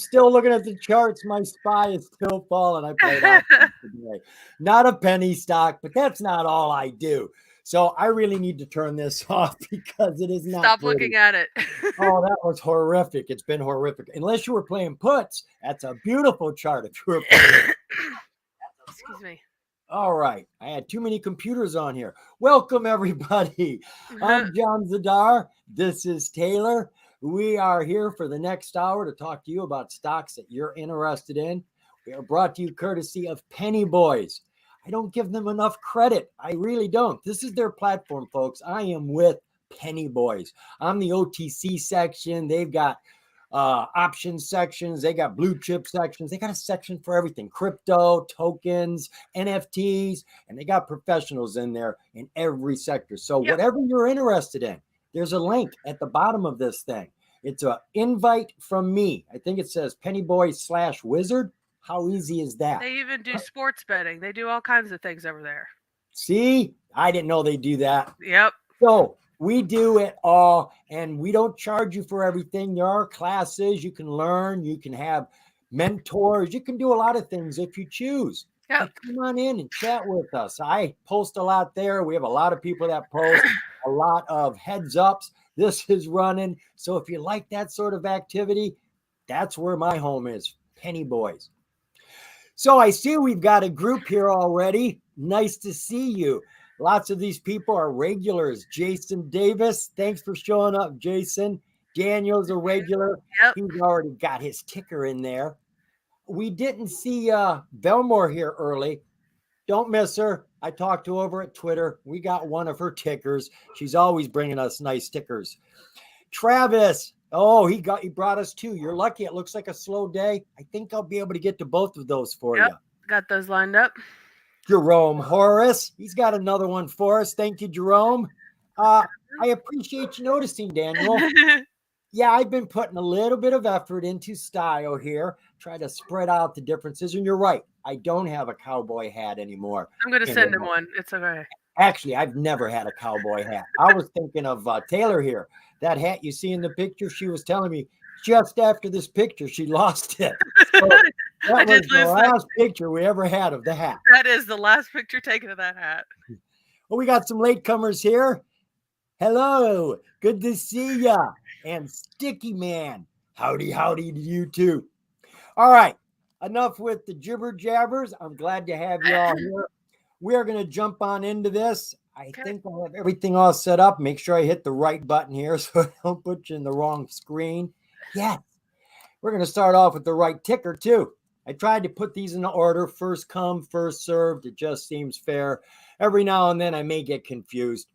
still looking at the charts. My SPY is still falling. I played options today. Not a penny stock, but that's not all I do. So I really need to turn this off because it is not Stop pretty. looking at it. Oh, that was horrific. It's been horrific. Unless you were playing puts, that's a beautiful chart. If you were playing. Excuse me. All right. I had too many computers on here. Welcome, everybody. I'm John Zidar. This is Taylor. We are here for the next hour to talk to you about stocks that you're interested in. We are brought to you courtesy of Penny Boys. I don't give them enough credit. I really don't. This is their platform, folks. I am with Penny Boys. I'm the OTC section. They've got option sections. They got blue chip sections. They got a section for everything: crypto, tokens, NFTs, and they got professionals in there in every sector. So whatever you're interested in, there's a link at the bottom of this thing. It's an invite from me. I think it says pennyboy/wizard. How easy is that? They even do sports betting. They do all kinds of things over there. See, I didn't know they do that. Yep. So we do it all, and we don't charge you for everything. There are classes you can learn. You can have mentors. You can do a lot of things if you choose. Yep. Come on in and chat with us. I post a lot there. We have a lot of people that post, a lot of heads ups. This is running. So if you like that sort of activity, that's where my home is, Penny Boys. So I see we've got a group here already. Nice to see you. Lots of these people are regulars. Jason Davis, thanks for showing up, Jason. Daniel's a regular. Yep. He's already got his ticker in there. We didn't see Belmore here early. Don't miss her. I talked to her over at Twitter. We got one of her tickers. She's always bringing us nice tickers. Travis, he brought us two. You're lucky. It looks like a slow day. I think I'll be able to get to both of those for you. Got those lined up. Jerome Horace, he's got another one for us. Thank you, Jerome. I appreciate you noticing, Daniel. Yeah, I've been putting a little bit of effort into style here, try to spread out the differences. And you're right, I don't have a cowboy hat anymore. I'm going to send him one. It's okay. Actually, I've never had a cowboy hat. I was thinking of Taylor here. That hat you see in the picture, she was telling me just after this picture, she lost it. So that was the last picture we ever had of the hat. That is the last picture taken of that hat. Well, we got some latecomers here. Hello. Good to see ya. And Sticky Man. Howdy, howdy to you too. All right. Enough with the jibber jabbers. I'm glad to have you all here. We are going to jump on into this. I think I have everything all set up. Make sure I hit the right button here so I don't put you in the wrong screen. Yes. We're going to start off with the right ticker too. I tried to put these in order, first come, first served. It just seems fair. Every now and then I may get confused.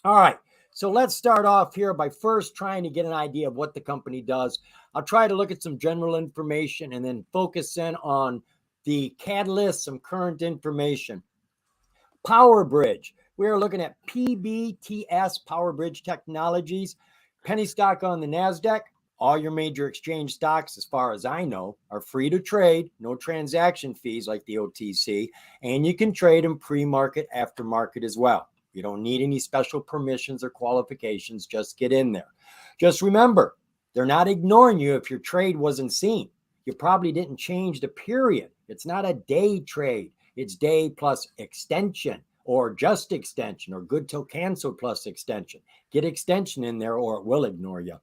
All right. So let's start off here by first trying to get an idea of what the company does. I'll try to look at some general information and then focus in on the catalyst, some current information. PowerBridge. We are looking at PBTS, PowerBridge Technologies. Penny stock on the NASDAQ. All your major exchange stocks, as far as I know, are free to trade. No transaction fees like the OTC. And you can trade them pre-market, after-market as well. You don't need any special permissions or qualifications. Just get in there. Just remember, they're not ignoring you if your trade wasn't seen. You probably didn't change the period. It's not a day trade. It's day plus extension or just extension or good till cancel plus extension. Get extension in there or it will ignore you.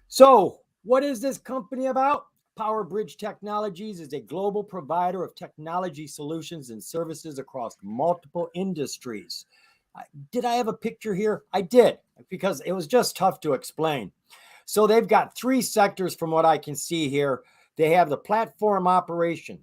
So what is this company about? PowerBridge Technologies is a global provider of technology solutions and services across multiple industries. Did I have a picture here? I did, because it was just tough to explain. So they've got three sectors from what I can see here. They have the platform operation.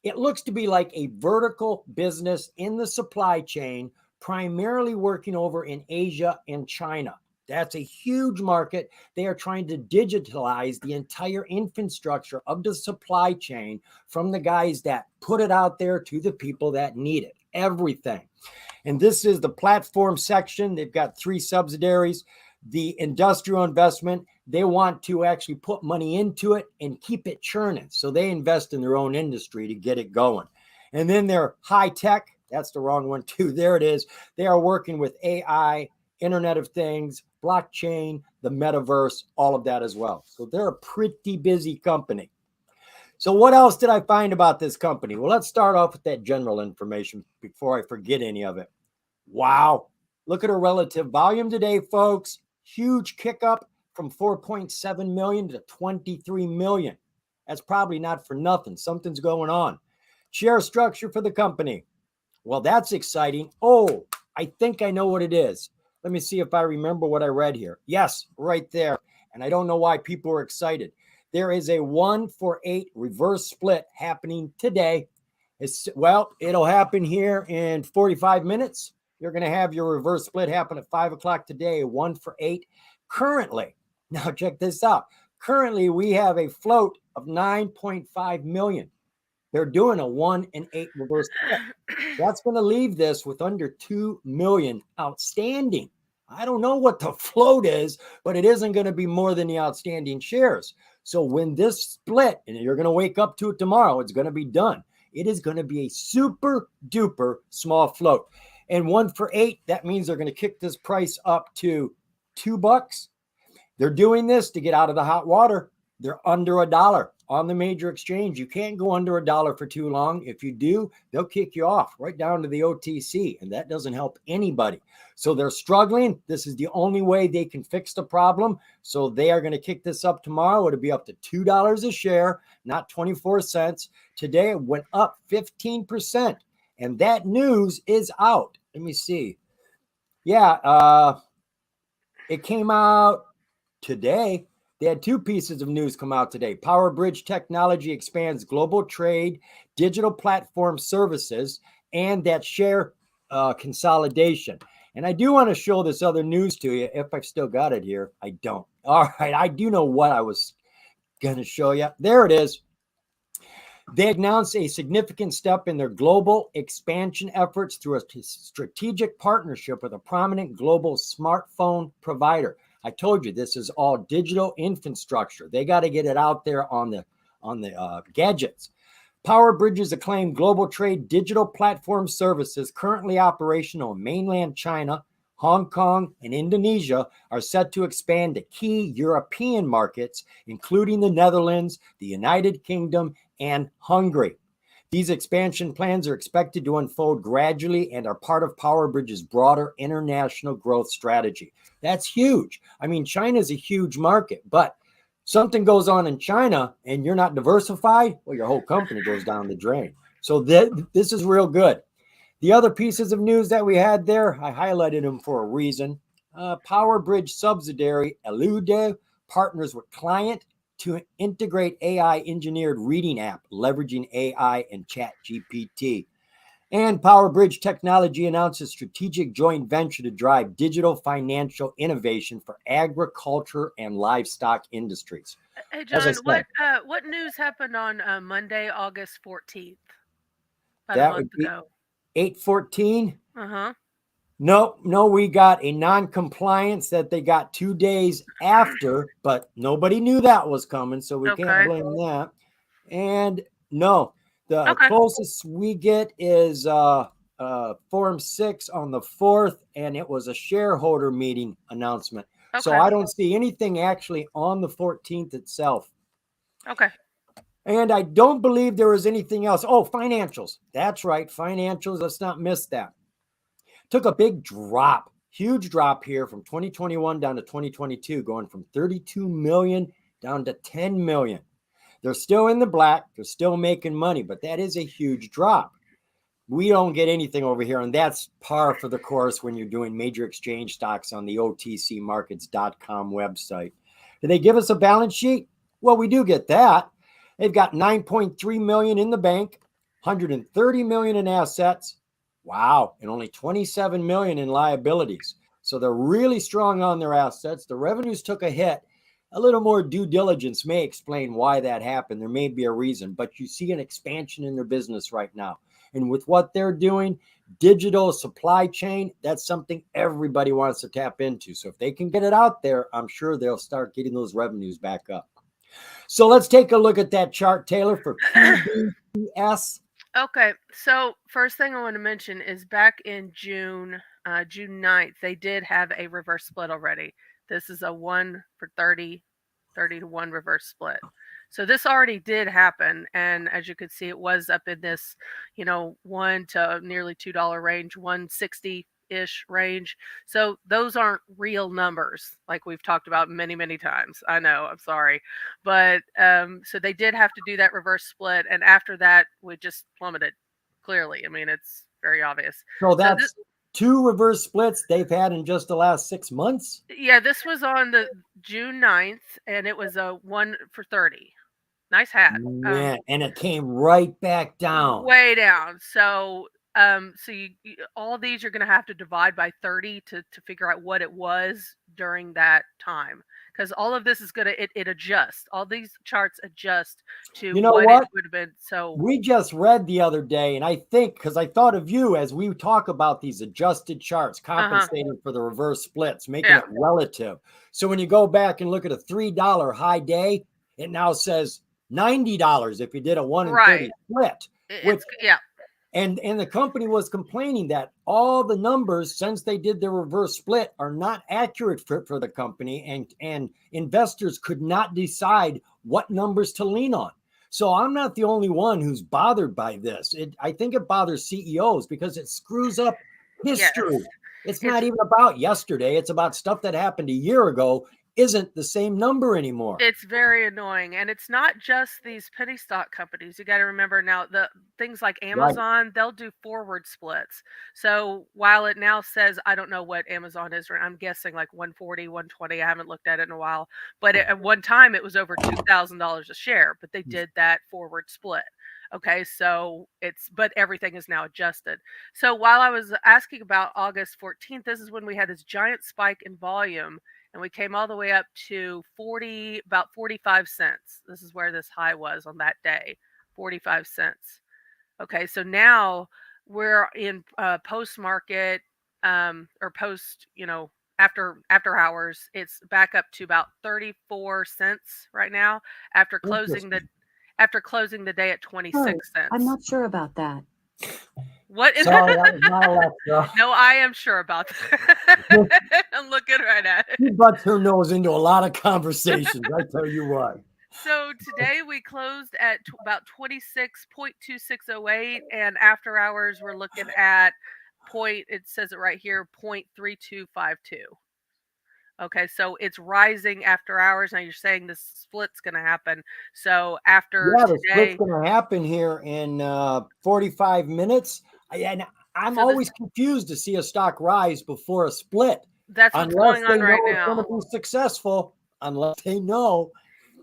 It looks to be like a vertical business in the supply chain, primarily working over in Asia and China. That's a huge market. They are trying to digitalize the entire infrastructure of the supply chain from the guys that put it out there to the people that need it, everything. And this is the platform section. They've got three subsidiaries. The industrial investment, they want to actually put money into it and keep it churning. So they invest in their own industry to get it going. And then they're high tech. That's the wrong one too. There it is. They are working with AI Internet of Things, blockchain, the metaverse, all of that as well. So they're a pretty busy company. So what else did I find about this company? Well, let's start off with that general information before I forget any of it. Wow. Look at her relative volume today, folks. Huge kick up from 4.7 million to 23 million. That's probably not for nothing. Something's going on. Share structure for the company. Well, that's exciting. Oh, I think I know what it is. Let me see if I remember what I read here. Yes, right there. And I don't know why people are excited. There is a 1-for-8 reverse split happening today. It'll happen here in 45 minutes. You're going to have your reverse split happen at 5 o'clock today, 1-for-8. Currently, now check this out. Currently, we have a float of 9.5 million. They're doing a 1-and-8 reverse split. That's going to leave this with under 2 million outstanding. I don't know what the float is, but it isn't going to be more than the outstanding shares. So when this split, and you're going to wake up to it tomorrow, it's going to be done. It is going to be a super duper small float. And 1-for-8, that means they're going to kick this price up to $2. They're doing this to get out of the hot water. They're under $1 on the major exchange. You can't go under $1 for too long. If you do, they'll kick you off right down to the OTC, and that doesn't help anybody. So they're struggling. This is the only way they can fix the problem. So they are going to kick this up tomorrow. It'll be up to $2 a share, not 24 cents. Today it went up 15%, and that news is out. Let me see. Yeah, it came out today. They had two pieces of news come out today. PowerBridge Technology expands global trade, digital platform services, and that share consolidation. And I do want to show this other news to you if I've still got it here. I don't. All right. I do know what I was going to show you. There it is. They announced a significant step in their global expansion efforts through a strategic partnership with a prominent global smartphone provider. I told you this is all digital infrastructure. They got to get it out there on the gadgets. PowerBridge's acclaimed global trade digital platform services currently operational in mainland China, Hong Kong, and Indonesia are set to expand to key European markets, including the Netherlands, the United Kingdom, and Hungary. These expansion plans are expected to unfold gradually and are part of PowerBridge's broader international growth strategy. That's huge. I mean, China is a huge market, but something goes on in China and you're not diversified, well, your whole company goes down the drain. So this is real good. The other pieces of news that we had there, I highlighted them for a reason. PowerBridge subsidiary Elude partners with Client to integrate AI engineered reading app, leveraging AI and ChatGPT. And PowerBridge Technology announced a strategic joint venture to drive digital financial innovation for agriculture and livestock industries. Hey, As I John, said, what news happened on Monday, August 14th? About a that month would be ago. 814. Uh-huh. No, we got a non-compliance that they got 2 days after, but nobody knew that was coming, so we can't Okay. blame that. And no, the Okay. closest we get is Form 6 on the 4th, and it was a shareholder meeting announcement. So Okay. I don't see anything actually on the 14th itself. Okay. And I don't believe there was anything else. Oh, financials. That's right, financials. Let's not miss that. Took a big drop, huge drop here from 2021 down to 2022, going from 32 million down to 10 million. They're still in the black. They're still making money, but that is a huge drop. We don't get anything over here, and that's par for the course when you're doing major exchange stocks on the OTCmarkets.com website. Do they give us a balance sheet? Well, we do get that. They've got 9.3 million in the bank, 130 million in assets. Wow, and only 27 million in liabilities. So they're really strong on their assets. The revenues took a hit. A little more due diligence may explain why that happened. There may be a reason, but you see an expansion in their business right now. And with what they're doing, digital supply chain, that's something everybody wants to tap into. So if they can get it out there, I'm sure they'll start getting those revenues back up. So let's take a look at that chart, Taylor, for QBS. Okay. So first thing I want to mention is back in June, June 9th, they did have a reverse split already. This is a 1 for 30, 30 to 1 reverse split. So this already did happen. And as you can see, it was up in this, 1 to nearly $2 range, 160 ish range. So those aren't real numbers like we've talked about many, many times. I know, I'm sorry. But so they did have to do that reverse split. And after that, we just plummeted clearly. I mean, it's very obvious. So So that's two reverse splits they've had in just the last 6 months. yeah, this was on the June 9th, and it was a 1 for 30. Nice hat. Yeah, and it came right back down. Way down. So all these you're going to have to divide by 30 to figure out what it was during that time, because all of this is going to it adjusts. All these charts adjust to You know what it what? would have been. So We just read the other day, and I think because I thought of you as we talk about these adjusted charts, compensating for the reverse splits, making yeah, it relative. So when you go back and look at a $3 high day, it now says $90 if you did a 1 in 30 right. split, which It's yeah, and the company was complaining that all the numbers since they did the reverse split are not accurate for the company, and investors could not decide what numbers to lean on. So I'm not the only one who's bothered by this. I think it bothers CEOs because it screws up yes. history. It's It's not even about yesterday. It's about stuff that happened a year ago isn't the same number anymore. It's very annoying, and it's not just these penny stock companies. You got to remember now the things like Right. Amazon, they'll do forward splits. So while it now says, I don't know what Amazon is, I'm guessing like 140, 120. I haven't looked at it in a while, but at one time it was over $2,000 a share, but they did that forward split. Okay, so but everything is now adjusted. So while I was asking about August 14th, this is when we had this giant spike in volume, and we came all the way up to about 45 cents. This is where this high was on that day, 45 cents. Okay, so now we're in post market, or post, after hours. It's back up to about 34 cents right now after closing the Interesting. day at Sorry, 26 I'm cents. not sure about that. What is Sorry, that was my Alexa. No, I am sure about that. I'm looking right at it. She butts her nose into a lot of conversations. I tell you what. So today we closed at about 26.2608, and after hours we're looking at it says it right here, 0.3252. Okay, so it's rising after hours. Now you're saying this split's going to happen. So after Yeah, the split's today, going to happen here in 45 minutes. And I'm so this always confused to see a stock rise before a split, that's what's unless going they on know right it's going to now. be successful. Unless they know.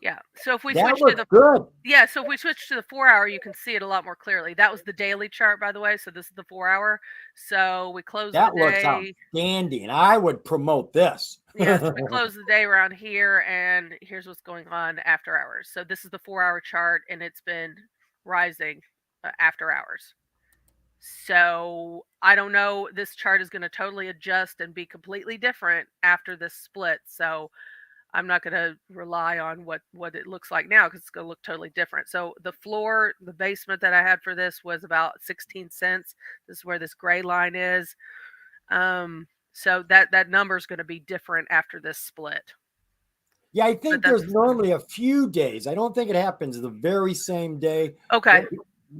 Yeah. So if we That switch to looks the good. Yeah, so if we switch to the 4-hour, you can see it a lot more clearly. That was the daily chart, by the way. So this is the 4-hour. So we closed the That looks day. outstanding. I would promote this. Yes, we closed the day around here, and here's what's going on after hours. So this is the 4-hour chart, and it's been rising after hours. So I don't know. This chart is going to totally adjust and be completely different after this split. So I'm not going to rely on what it looks like now, because it's going to look totally different. So the basement that I had for this was about 16 cents. This is where this gray line is. So that number is going to be different after this split. Yeah, I But think that's there's normally a few days. I don't think it happens the very same day. okay.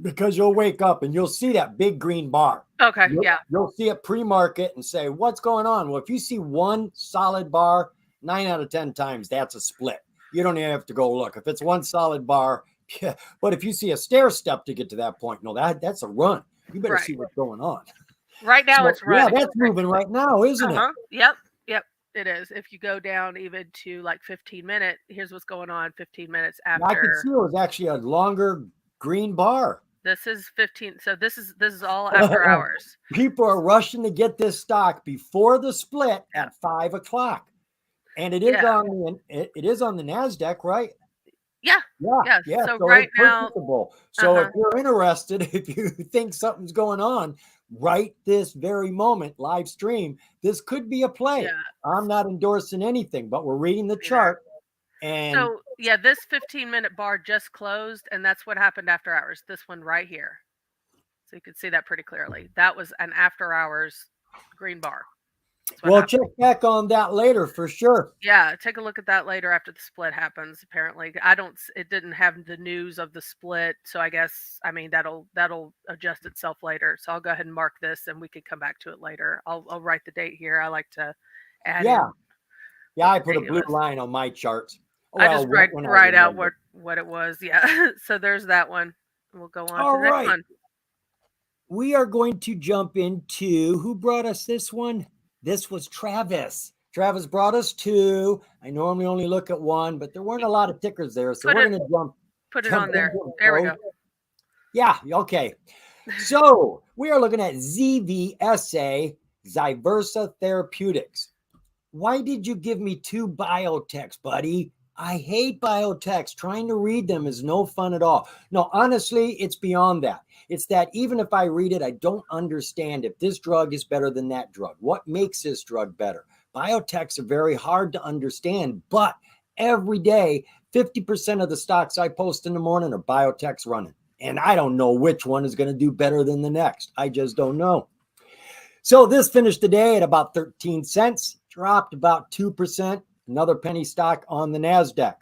Because you'll wake up and you'll see that big green bar. Okay. Yeah. You'll see it pre-market and say, what's going on? Well, if you see one solid bar, 9 out of 10 times, that's a split. You don't even have to go look. If it's one solid bar, yeah. But if you see a stair step to get to that point, no, that's a run. You better see what's going on. Right now So, it's running. yeah, that's moving right now, isn't it? Yep. Yep. It is. If you go down even to like 15-minute, here's what's going on 15 minutes I could after. see it was actually a longer green bar. This is 15. So this is all after hours. People are rushing to get this stock before the split at 5 o'clock. And it is on the NASDAQ, right? Yeah. Yeah. So So right it's now, purchasable. So if you're interested, if you think something's going on right this very moment, live stream, this could be a play. yeah. I'm not endorsing anything, but we're reading the chart. And So yeah, this 15-minute bar just closed, and that's what happened after hours. This one right here. So you can see that pretty clearly. That was an after hours green bar. That's what We'll check happened. back on that later for sure. Yeah, take a look at that later after the split happens. Apparently, I don't. It didn't have the news of the split, so I guess I mean that'll adjust itself later. So I'll go ahead and mark this, and we could come back to it later. I'll write the date here. I like to add Yeah. in Yeah, what I the put a date blue was. line on my charts. I Well, just write when I write out remember. what it was. Yeah. So there's that one. We'll go on to All the next right. one. We are going to jump into who brought us this one? This was Travis. Travis brought us two. I normally only look at one, but there weren't a lot of tickers there, so Put we're it going to jump put it jump on there. into There we both. go. Yeah, okay. So we are looking at ZVSA, Zyversa Therapeutics. Why did you give me two biotechs, buddy? I hate biotechs. Trying to read them is no fun at all. No, honestly, it's beyond that. It's that even if I read it, I don't understand if this drug is better than that drug. What makes this drug better? Biotechs are very hard to understand, but every day, 50% of the stocks I post in the morning are biotechs running. And I don't know which one is going to do better than the next. I just don't know. So this finished the day at about 13 cents, dropped about 2%, another penny stock on the NASDAQ.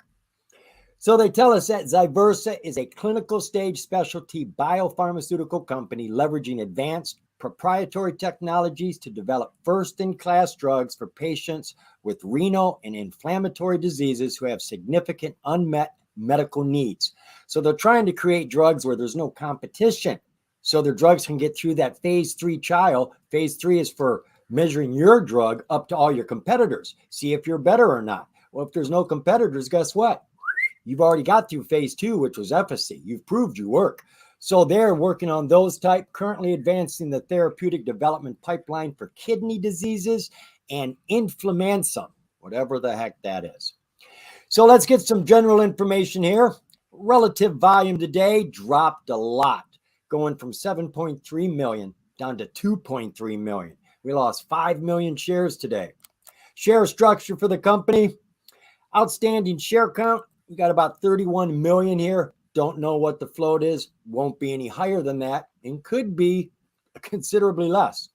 So they tell us that Zyversa is a clinical stage specialty biopharmaceutical company leveraging advanced proprietary technologies to develop first-in-class drugs for patients with renal and inflammatory diseases who have significant unmet medical needs. So they're trying to create drugs where there's no competition. So their drugs can get through that phase 3 trial. Phase 3 is for measuring your drug up to all your competitors. See if you're better or not. Well, if there's no competitors, guess what? You've already got through phase 2, which was efficacy. You've proved you work. So they're working on those type, currently advancing the therapeutic development pipeline for kidney diseases and inflammation, whatever the heck that is. So let's get some general information here. Relative volume today dropped a lot, going from 7.3 million down to 2.3 million. We lost 5 million shares today. Share structure for the company, outstanding share count, we got about 31 million here. Don't know what the float is. Won't be any higher than that and could be considerably less.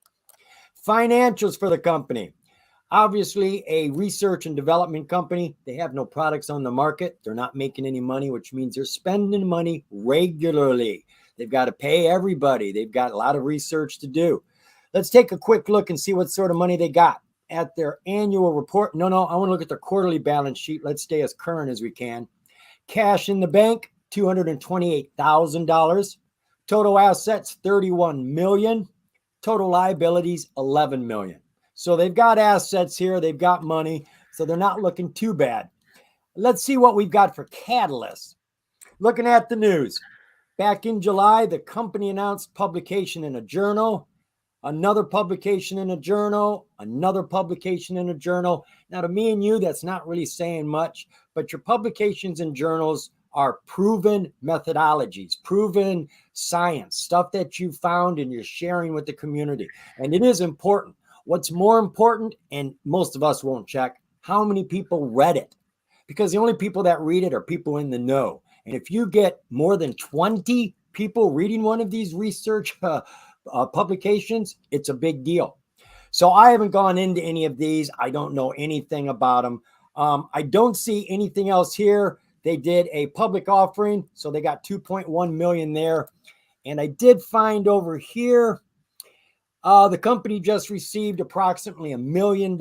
Financials for the company. Obviously, a research and development company. They have no products on the market. They're not making any money, which means they're spending money regularly. They've got to pay everybody. They've got a lot of research to do. Let's take a quick look and see what sort of money they got at their annual report. No, I want to look at their quarterly balance sheet. Let's stay as current as we can. Cash in the bank, $228,000. Total assets, 31 million. Total liabilities, 11 million. So they've got assets here, they've got money, so they're not looking too bad. Let's see what we've got for catalysts. Looking at the news. Back in July, the company announced publication in a journal, another publication in a journal, another publication in a journal. Now, to me and you, that's not really saying much, but your publications in journals are proven methodologies, proven science, stuff that you found and you're sharing with the community. And it is important. What's more important, and most of us won't check, how many people read it? Because the only people that read it are people in the know. And if you get more than 20 people reading one of these research publications, it's a big deal. So I haven't gone into any of these. I don't know anything about them. I don't see anything else here. They did a public offering, so they got 2.1 million there. And I did find over here, the company just received approximately $1 million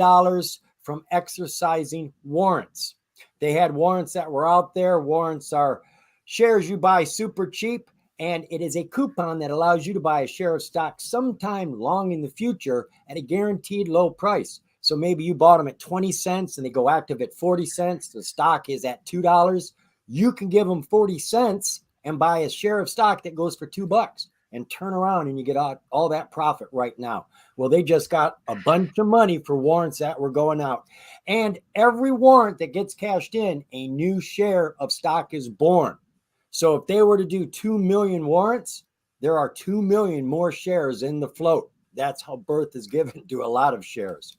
from exercising warrants. They had warrants that were out there. Warrants are shares you buy super cheap, and it is a coupon that allows you to buy a share of stock sometime long in the future at a guaranteed low price. So maybe you bought them at 20 cents and they go active at 40 cents. The stock is at $2. You can give them 40 cents and buy a share of stock that goes for $2 and turn around and you get all that profit right now. Well, they just got a bunch of money for warrants that were going out. And every warrant that gets cashed in, a new share of stock is born. So if they were to do 2 million warrants, there are 2 million more shares in the float. That's how birth is given to a lot of shares.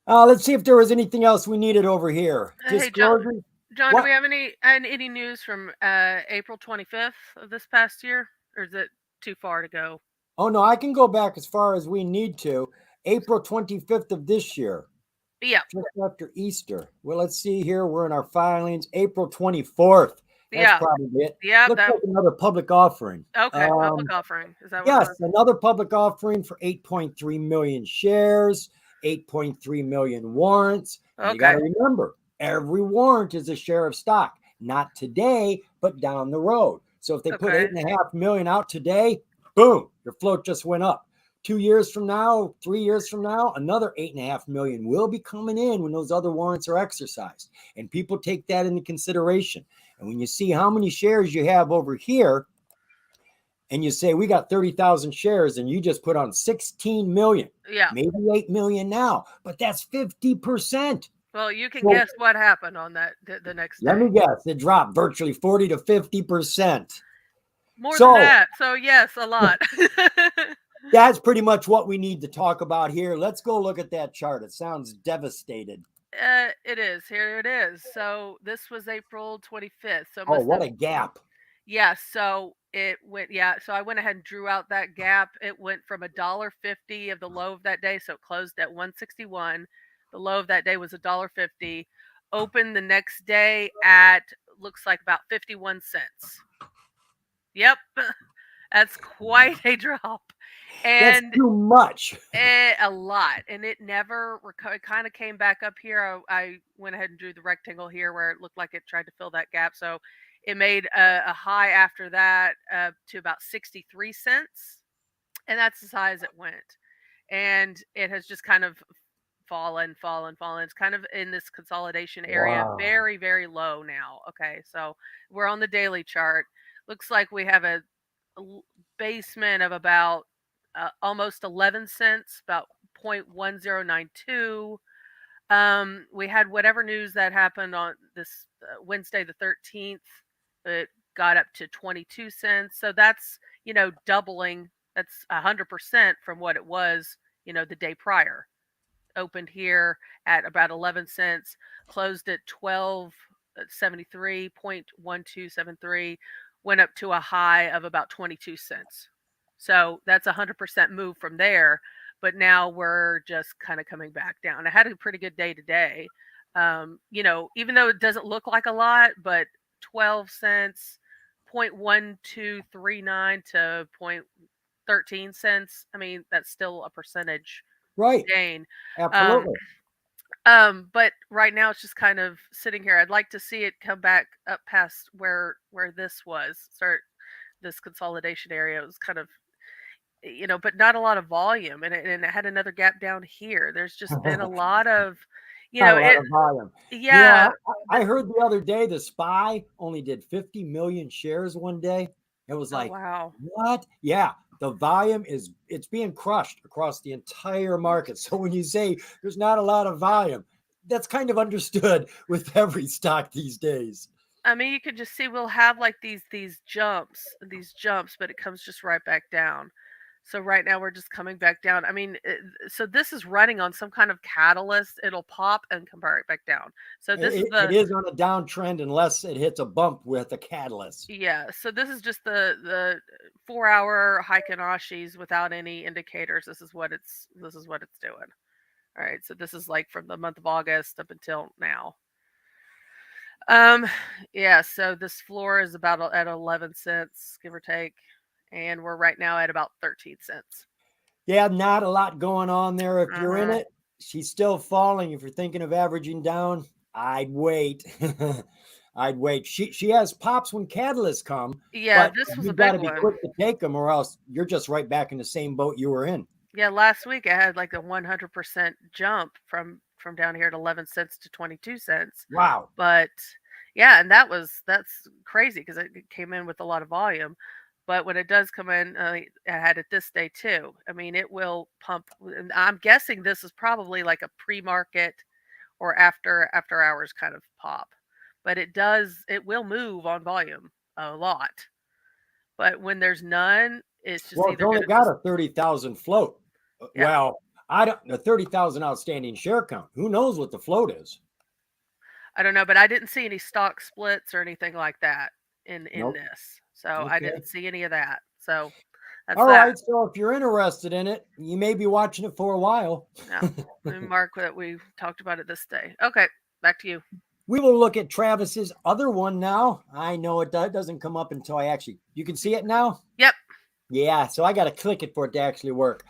Let's see if there was anything else we needed over here. Hey, John. Disclosure. John, do What? we have any news from April 25th of this past year, or is it too far to go? Oh, no, I can go back as far as we need to. April 25th of this year, Yeah. just after Easter. Well, let's see here. We're in our filings. April 24th. That's Yeah. probably it. Yeah. Looks That like another public offering. okay. Public offering. Is that what it Yes, was? another public offering for 8.3 million shares, 8.3 million warrants. And you got Okay. to remember, every warrant is a share of stock, not today, but down the road. So if they put Okay. 8.5 million out today, boom, your float just went up. 2 years from now, 3 years from now, another 8.5 million will be coming in when those other warrants are exercised. And people take that into consideration. And when you see how many shares you have over here, and you say we got 30,000 shares and you just put on 16 million, Yeah. maybe 8 million now, but that's 50%. Well, you can So guess what happened on that the next let me day. guess, it dropped virtually 40 to 50%. More than So that. So yes, a lot. that's pretty much what we need to talk about here. Let's go look at that chart. It sounds devastated. It is. Here it is. So this was April 25th. So it Oh, must what have a gap. yeah, so it went yeah, so I went ahead and drew out that gap. It went from $1.50 of the low of that day, so it closed at 161. The low of that day was $1.50. Opened the next day at looks like about 51 cents. Yep. That's quite a drop. That's And too much. a lot, and it never it kind of came back up here. I went ahead and drew the rectangle here where it looked like it tried to fill that gap. So it made a high after that to about 63 cents, and that's as high as it went. And it has just kind of fallen, fallen, fallen. It's kind of in this consolidation area, Wow. very, very low now. Okay, so we're on the daily chart. Looks like we have basement of about almost 11 cents, about 0.1092. We had whatever news that happened on this Wednesday the 13th. It got up to 22 cents. So that's, doubling. That's 100% from what it was, the day prior. Opened here at about 11 cents, closed at 12.73, went up to a high of about 22 cents. So that's a 100% move from there. But now we're just kind of coming back down. I had a pretty good day today. Even though it doesn't look like a lot, but 12 cents, 0.1239 to 0.13 cents. I mean, that's still a percentage Right. gain. Um, Absolutely. but right now it's just kind of sitting here. I'd like to see it come back up past where this was. Start this consolidation area. It was kind of but not a lot of volume, and it had another gap down here. There's just been a lot of, Not a lot it. of volume. Yeah, I the heard the other day the SPY only did 50 million shares one day. It was oh like, wow. what? Yeah, the volume it's being crushed across the entire market. So when you say there's not a lot of volume, that's kind of understood with every stock these days. I mean, you can just see we'll have like these jumps, but it comes just right back down. So right now we're just coming back down. I mean, so this is running on some kind of catalyst. It'll pop and come right back down. So this is It is on a downtrend unless it hits a bump with a catalyst. yeah. So this is just the 4 hour Heiken Ashis without any indicators. This is what it's doing. All right. So this is like from the month of August up until now. Um, yeah, so this floor is about at 11 cents, give or take, and we're right now at about 13 cents. Yeah, not a lot going on there. If you're in Uh-huh. it, she's still falling. If you're thinking of averaging down, I'd wait. I'd wait. She has pops when catalysts come, Yeah, but this was a you've got big to be one. quick to take them, or else you're just right back in the same boat you were in. Yeah, last week I had like a 100% jump from down here at 11 cents to 22 cents. Wow. But yeah, and that's crazy because it came in with a lot of volume. But when it does come in, I had it this day too. I mean, it will pump. And I'm guessing this is probably like a pre-market or after hours kind of pop. But it will move on volume a lot. But when there's none, it's just Well, it's either only gonna got just a 30,000 float. yeah. Well, I don't a 30,000 outstanding share count. Who knows what the float is? I don't know, but I didn't see any stock splits or anything like that in Nope. this. So I Okay. didn't see any of that. So That's All that. right. So if you're interested in it, you may be watching it for a while. Yeah. Let me mark that we talked about it this day. Okay, back to you. We will look at Travis's other one now. I know it doesn't come up until I actually, you can see it now? Yep. Yeah, so I got to click it for it to actually work.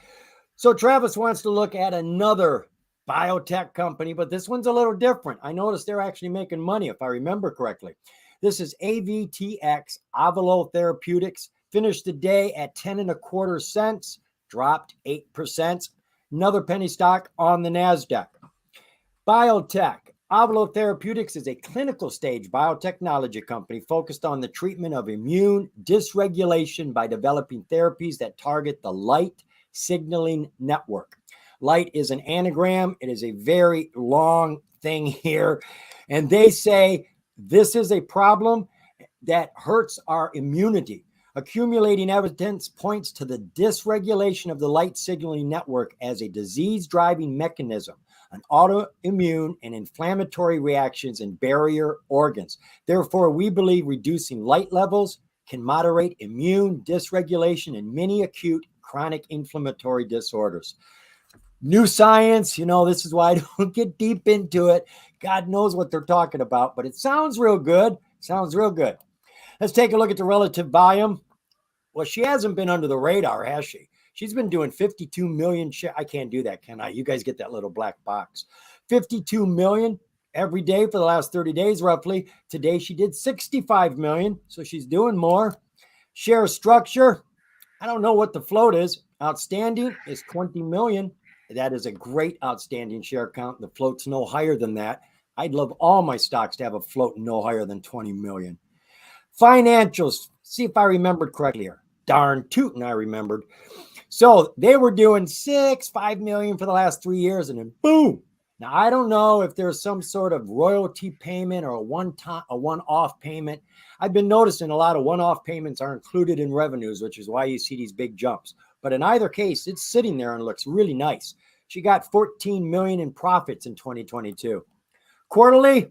So Travis wants to look at another biotech company, but this one's a little different. I noticed they're actually making money, if I remember correctly. This is AVTX, Avalo Therapeutics, finished the day at 10 and a quarter cents, dropped 8%. Another penny stock on the NASDAQ. Biotech. Avalo Therapeutics is a clinical stage biotechnology company focused on the treatment of immune dysregulation by developing therapies that target the light signaling network. Light is an anagram. It is a very long thing here. And they say this is a problem that hurts our immunity. Accumulating evidence points to the dysregulation of the light signaling network as a disease driving mechanism, an autoimmune and inflammatory reactions in barrier organs. Therefore, we believe reducing light levels can moderate immune dysregulation in many acute chronic inflammatory disorders. New science, this is why I don't get deep into it. God knows what they're talking about, but it sounds real good. Sounds real good. Let's take a look at the relative volume. Well, she hasn't been under the radar, has she? She's been doing 52 million shares. I can't do that, can I? You guys get that little black box. 52 million every day for the last 30 days, roughly. Today, she did 65 million, so she's doing more. Share structure, I don't know what the float is. Outstanding is 20 million. That is a great outstanding share count. The float's no higher than that. I'd love all my stocks to have a float no higher than 20 million. Financials, see if I remembered correctly here. Darn tootin', I remembered. So they were doing 5 million for the last 3 years, and then boom. Now I don't know if there's some sort of royalty payment or a one-off payment. I've been noticing a lot of one-off payments are included in revenues, which is why you see these big jumps. But in either case, it's sitting there and looks really nice. She got 14 million in profits in 2022. Quarterly,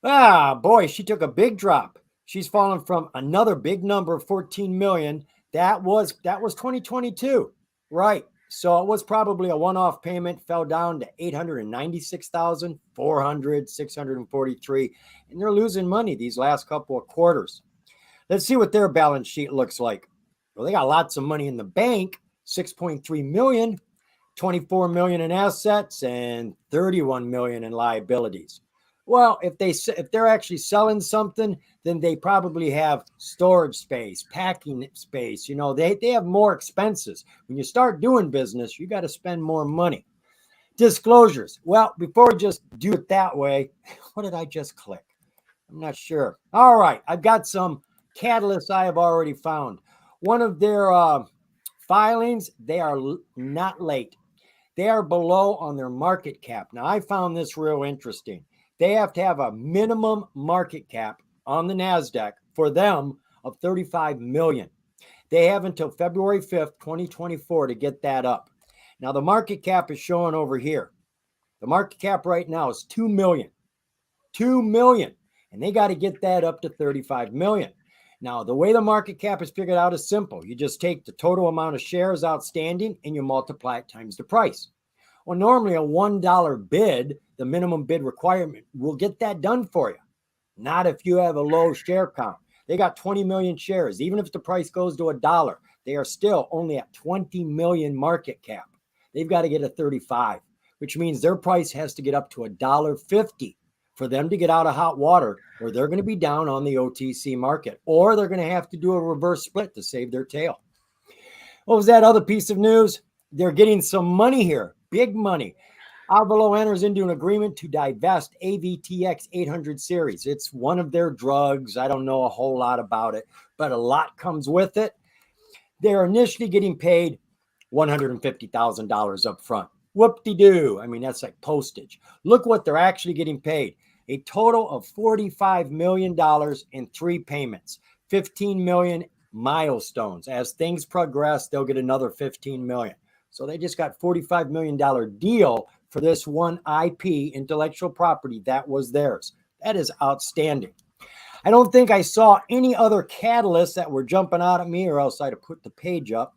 boy, she took a big drop. She's fallen from another big number of 14 million. That was 2022, right? So it was probably a one-off payment, fell down to 896,400, 643, and they're losing money these last couple of quarters. Let's see what their balance sheet looks like. Well, they got lots of money in the bank, 6.3 million, 24 million in assets, and 31 million in liabilities. Well, if they're actually selling something, then they probably have storage space, packing space. They have more expenses. When you start doing business, you got to spend more money. Disclosures. Well, before we just do it that way, what did I just click? I'm not sure. All right, I've got some catalysts I have already found. One of their filings, they are not late. They are below on their market cap. Now, I found this real interesting. They have to have a minimum market cap on the NASDAQ for them of 35 million. They have until February 5th, 2024 to get that up. Now, the market cap is showing over here. The market cap right now is 2 million. 2 million. And they got to get that up to 35 million. Now, the way the market cap is figured out is simple. You just take the total amount of shares outstanding and you multiply it times the price. Well, normally a $1 bid, the minimum bid requirement, will get that done for you. Not if you have a low share count. They got 20 million shares. Even if the price goes to $1, they are still only at 20 million market cap. They've got to get a 35, which means their price has to get up to $1.50 for them to get out of hot water, or they're going to be down on the OTC market, or they're going to have to do a reverse split to save their tail. What was that other piece of news? They're getting some money here, big money. Avalo enters into an agreement to divest AVTX 800 series. It's one of their drugs. I don't know a whole lot about it, but a lot comes with it. They're initially getting paid $150,000 up front. Whoop-de-doo. I mean, that's like postage. Look what they're actually getting paid. A total of $45 million in 3 payments, 15 million milestones. As things progress, they'll get another 15 million. So they just got $45 million deal for this one IP, intellectual property, that was theirs. That is outstanding. I don't think I saw any other catalysts that were jumping out at me, or else I'd have put the page up.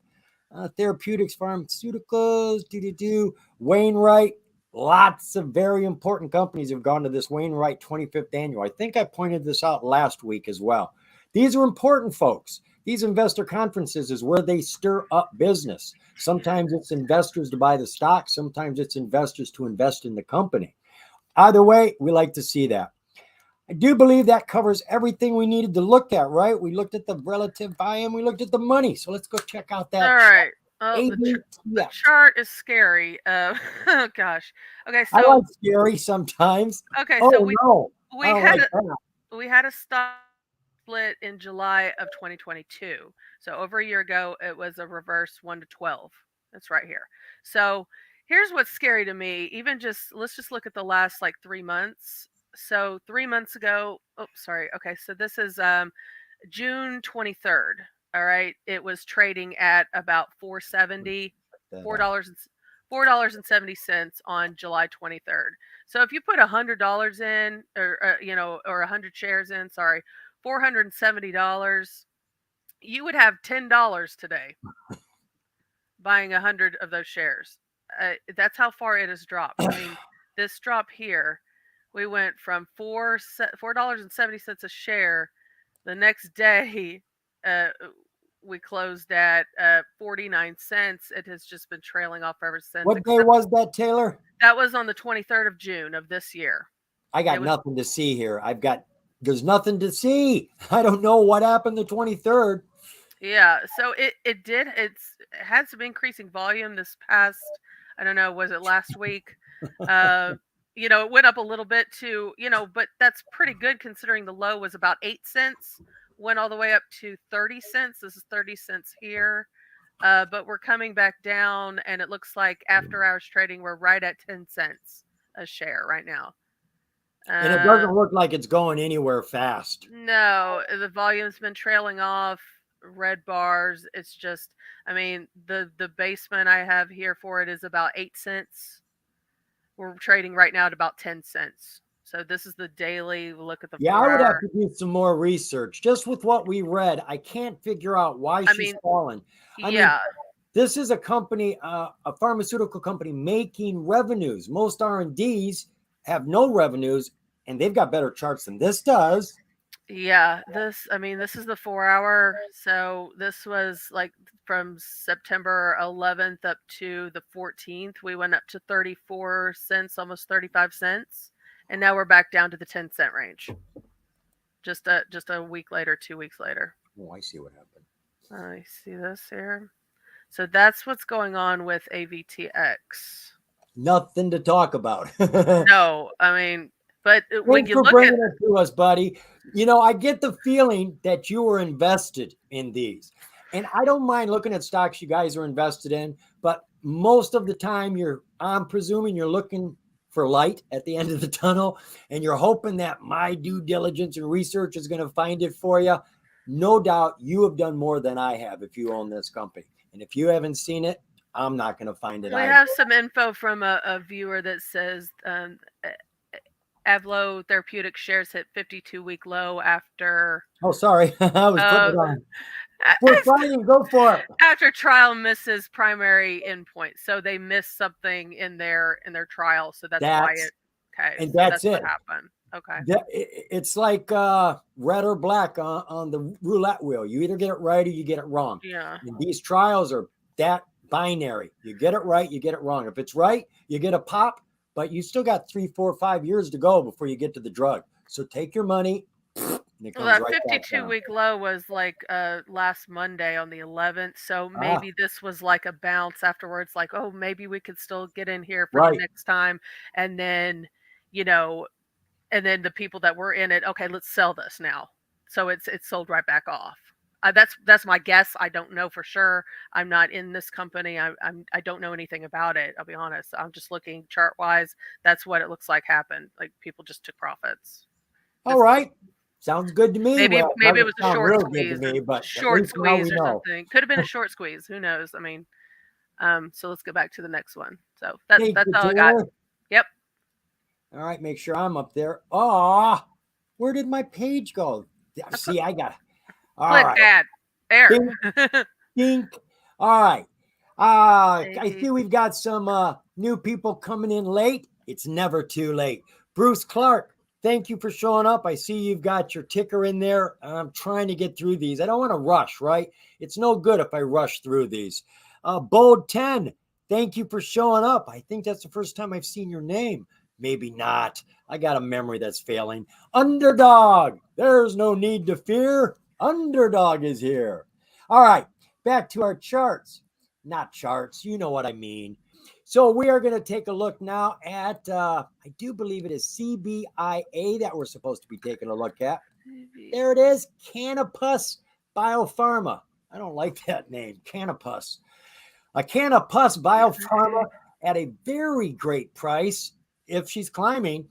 Therapeutics, pharmaceuticals, Wainwright. Lots of very important companies have gone to this Wainwright 25th annual. I think I pointed this out last week as well. These are important, folks. These investor conferences is where they stir up business. Sometimes it's investors to buy the stock, sometimes it's investors to invest in the company. Either way, we like to see that. I do believe that covers everything we needed to look at, right? We looked at the relative volume, we looked at the money. So let's go check out All that right. Oh, the AVTX. chart is scary. Oh gosh. Okay, I so like scary sometimes. okay, so Oh no, I we don't had like a that. we had a stock split in July of 2022. So over a year ago, it was a reverse 1 to 12. That's right here. So here's what's scary to me. Even just let's just look at the last like 3 months. So 3 months ago, oh sorry. Okay, so this is June 23rd. All right, it was trading at about 470, four That dollars and $4.70 on July 23rd. So if you put $100 in, or or 100 shares in, sorry, $470, you would have $10 today buying 100 of those shares. That's how far it has dropped. I mean, this drop here, we went from $4.70 a share. The next day, uh, we closed at 49 cents. It has just been trailing off ever since. What day Except was that, Taylor? that was on the 23rd of June of this year. I It got was nothing to see here. There's nothing to see. I don't know what happened the 23rd. Yeah, so it had some increasing volume this past, I don't know, was it last week? Uh, it went up a little bit to, but that's pretty good considering the low was about 8 cents, went all the way up to 30 cents. This is 30 cents here. But we're coming back down, and it looks like after hours trading, we're right at 10 cents a share right now. And it Uh, doesn't look like it's going anywhere fast. No, the volume's been trailing off. Red bars. It's just, I mean, the basement I have here for it is about 8 cents. We're trading right now at about 10 cents. So this is the daily. Look at the Yeah, I would have 4 hour. to do some more research. Just with what we read, I can't figure out why I she's mean, fallen. I mean, yeah, this is a company, a pharmaceutical company making revenues. Most R&Ds have no revenues, and they've got better charts than this does. yeah. I mean, this is the 4 hour. So this was like from September 11th up to the 14th. We went up to 34 cents, almost 35 cents. And now we're back down to the 10-cent range. Just a week later, 2 weeks later. Oh, I see what happened. I see this here. So that's what's going on with AVTX. Nothing to talk about. No, I mean, but when Thanks you for look at, bringing it to us, buddy. I get the feeling that you were invested in these. And I don't mind looking at stocks you guys are invested in, but most of the time I'm presuming you're looking for light at the end of the tunnel and you're hoping that my due diligence and research is going to find it for you. No doubt you have done more than I have if you own this company. And if you haven't seen it, I'm not going to find it we either. have some info from a viewer that says Avlo Therapeutic shares hit 52-week low after Oh, sorry. I was putting uh, it on. We're fighting. Go for it. after trial misses primary endpoint. So they missed something in their trial. So that's why That's it. Okay, and so that's that's what it. happened. Okay. It's like red or black on the roulette wheel. You either get it right or you get it wrong. Yeah. And these trials are that binary. You get it right, you get it wrong. If it's right, you get a pop, but you still got 3, 4, 5 years to go before you get to the drug. So take your money, and it Well, comes that right back 52 down. week low was like last Monday on the 11th. So Ah, maybe this was like a bounce afterwards, like, oh, maybe we could still get in here for the right. next time. And then, you know, and then the people that were in it, okay, let's sell this now. So it's sold right back off. That's my guess. I don't know for sure. I'm not in this company. I don't know anything about it. I'll be honest. I'm just looking chart wise. That's what it looks like happened. Like people just took profits. All This right. Sounds good to me. maybe Well, it maybe it doesn't was a sound short real good to squeeze or me, but at short least now we squeeze or know. something. Could have been a short squeeze. Who knows? I mean, so let's go back to the next one. So that's Thank you, all I got. Taylor. Yep. All right, make sure I'm up there. Ah, where did my page go? I put See, I got all click right. add air. Ding, ding. All right. I see we've got some new people coming in late. It's never too late. Bruce Clark, thank you for showing up. I see you've got your ticker in there. I'm trying to get through these. I don't want to rush, right? It's no good if I rush through these. Bold 10, thank you for showing up. I think that's the first time I've seen your name. Maybe not. I got a memory that's failing. Underdog, there's no need to fear. Underdog is here. All right, back to our charts. Not charts, you know what I mean. So we are going to take a look now at, I do believe it is CBIA that we're supposed to be taking a look at. There it is, Canopus Biopharma. I don't like that name, Canopus. A Canopus Biopharma at a very great price. If she's climbing,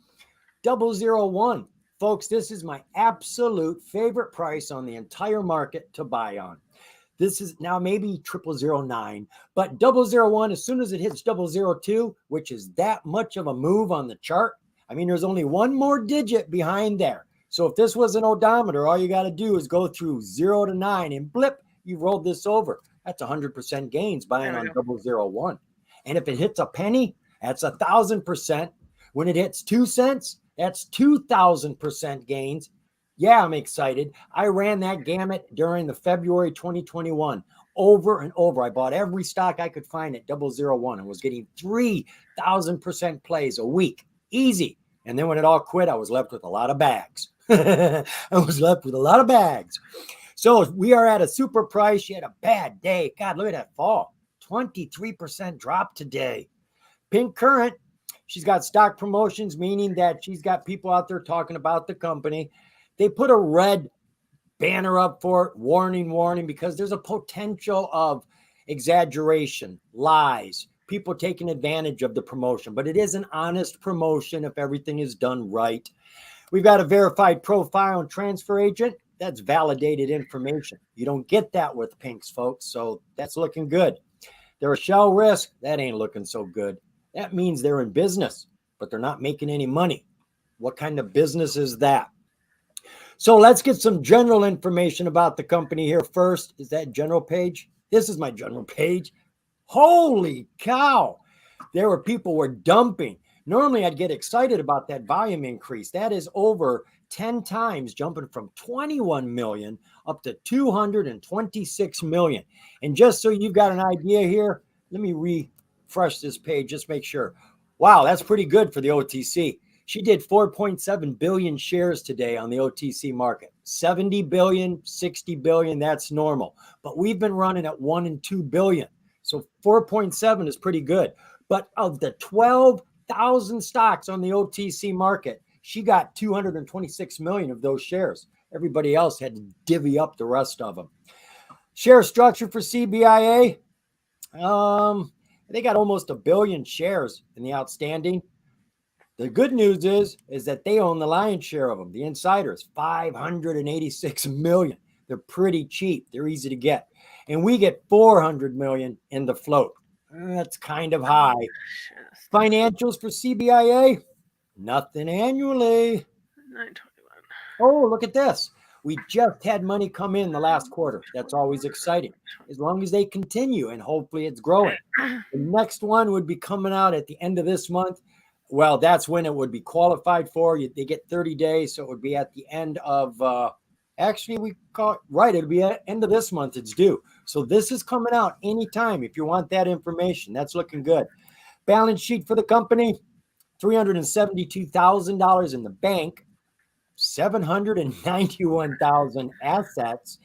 001. Folks, this is my absolute favorite price on the entire market to buy on. This is now maybe 0009, but 001, as soon as it hits 002, which is that much of a move on the chart, I mean, there's only one more digit behind there. So if this was an odometer, all you got to do is go through 0 to 9 and blip, you rolled this over. That's 100% gains buying on 001. And if it hits a penny, that's 1,000%. When it hits 2 cents, that's 2,000% gains. Yeah, I'm excited. I ran that gamut during the February 2021 over and over. I bought every stock I could find at 001 and was getting 3,000% plays a week. Easy. And then when it all quit, I was left with a lot of bags. I was left with a lot of bags. So we are at a super price. You had a bad day. God, look at that fall. 23% drop today. Pink Current, she's got stock promotions, meaning that she's got people out there talking about the company. They put a red banner up for it, warning, warning, because there's a potential of exaggeration, lies, people taking advantage of the promotion. But it is an honest promotion if everything is done right. We've got a verified profile and transfer agent. That's validated information. You don't get that with Pinks, folks. So that's looking good. They're a shell risk. That ain't looking so good. That means they're in business, but they're not making any money. What kind of business is that? So let's get some general information about the company here first. Is that general page? This is my general page. Holy cow. People were dumping. Normally I'd get excited about that volume increase. That is over 10 times, jumping from 21 million up to 226 million. And just so you've got an idea here, let me refresh this page, just make sure. Wow, that's pretty good for the OTC. She did 4.7 billion shares today on the OTC market. 70 billion, 60 billion, that's normal. But we've been running at 1 and 2 billion. So 4.7 is pretty good. But of the 12,000 stocks on the OTC market, she got 226 million of those shares. Everybody else had to divvy up the rest of them. Share structure for CBIA. They got almost a billion shares in the outstanding. The good news is that they own the lion's share of them. The insiders, 586 million. They're pretty cheap. They're easy to get. And we get 400 million in the float. That's kind of high. Financials for CBIA, nothing annually. 921. Oh, look at this. We just had money come in the last quarter. That's always exciting. As long as they continue and hopefully it's growing. The next one would be coming out at the end of this month. Well, that's when it would be qualified for. They get 30 days, so it would be at the end of, actually, we call it, right, it'll be at the end of this month, it's due. So this is coming out anytime if you want that information. That's looking good. Balance sheet for the company, $372,000 in the bank, 791,000 assets,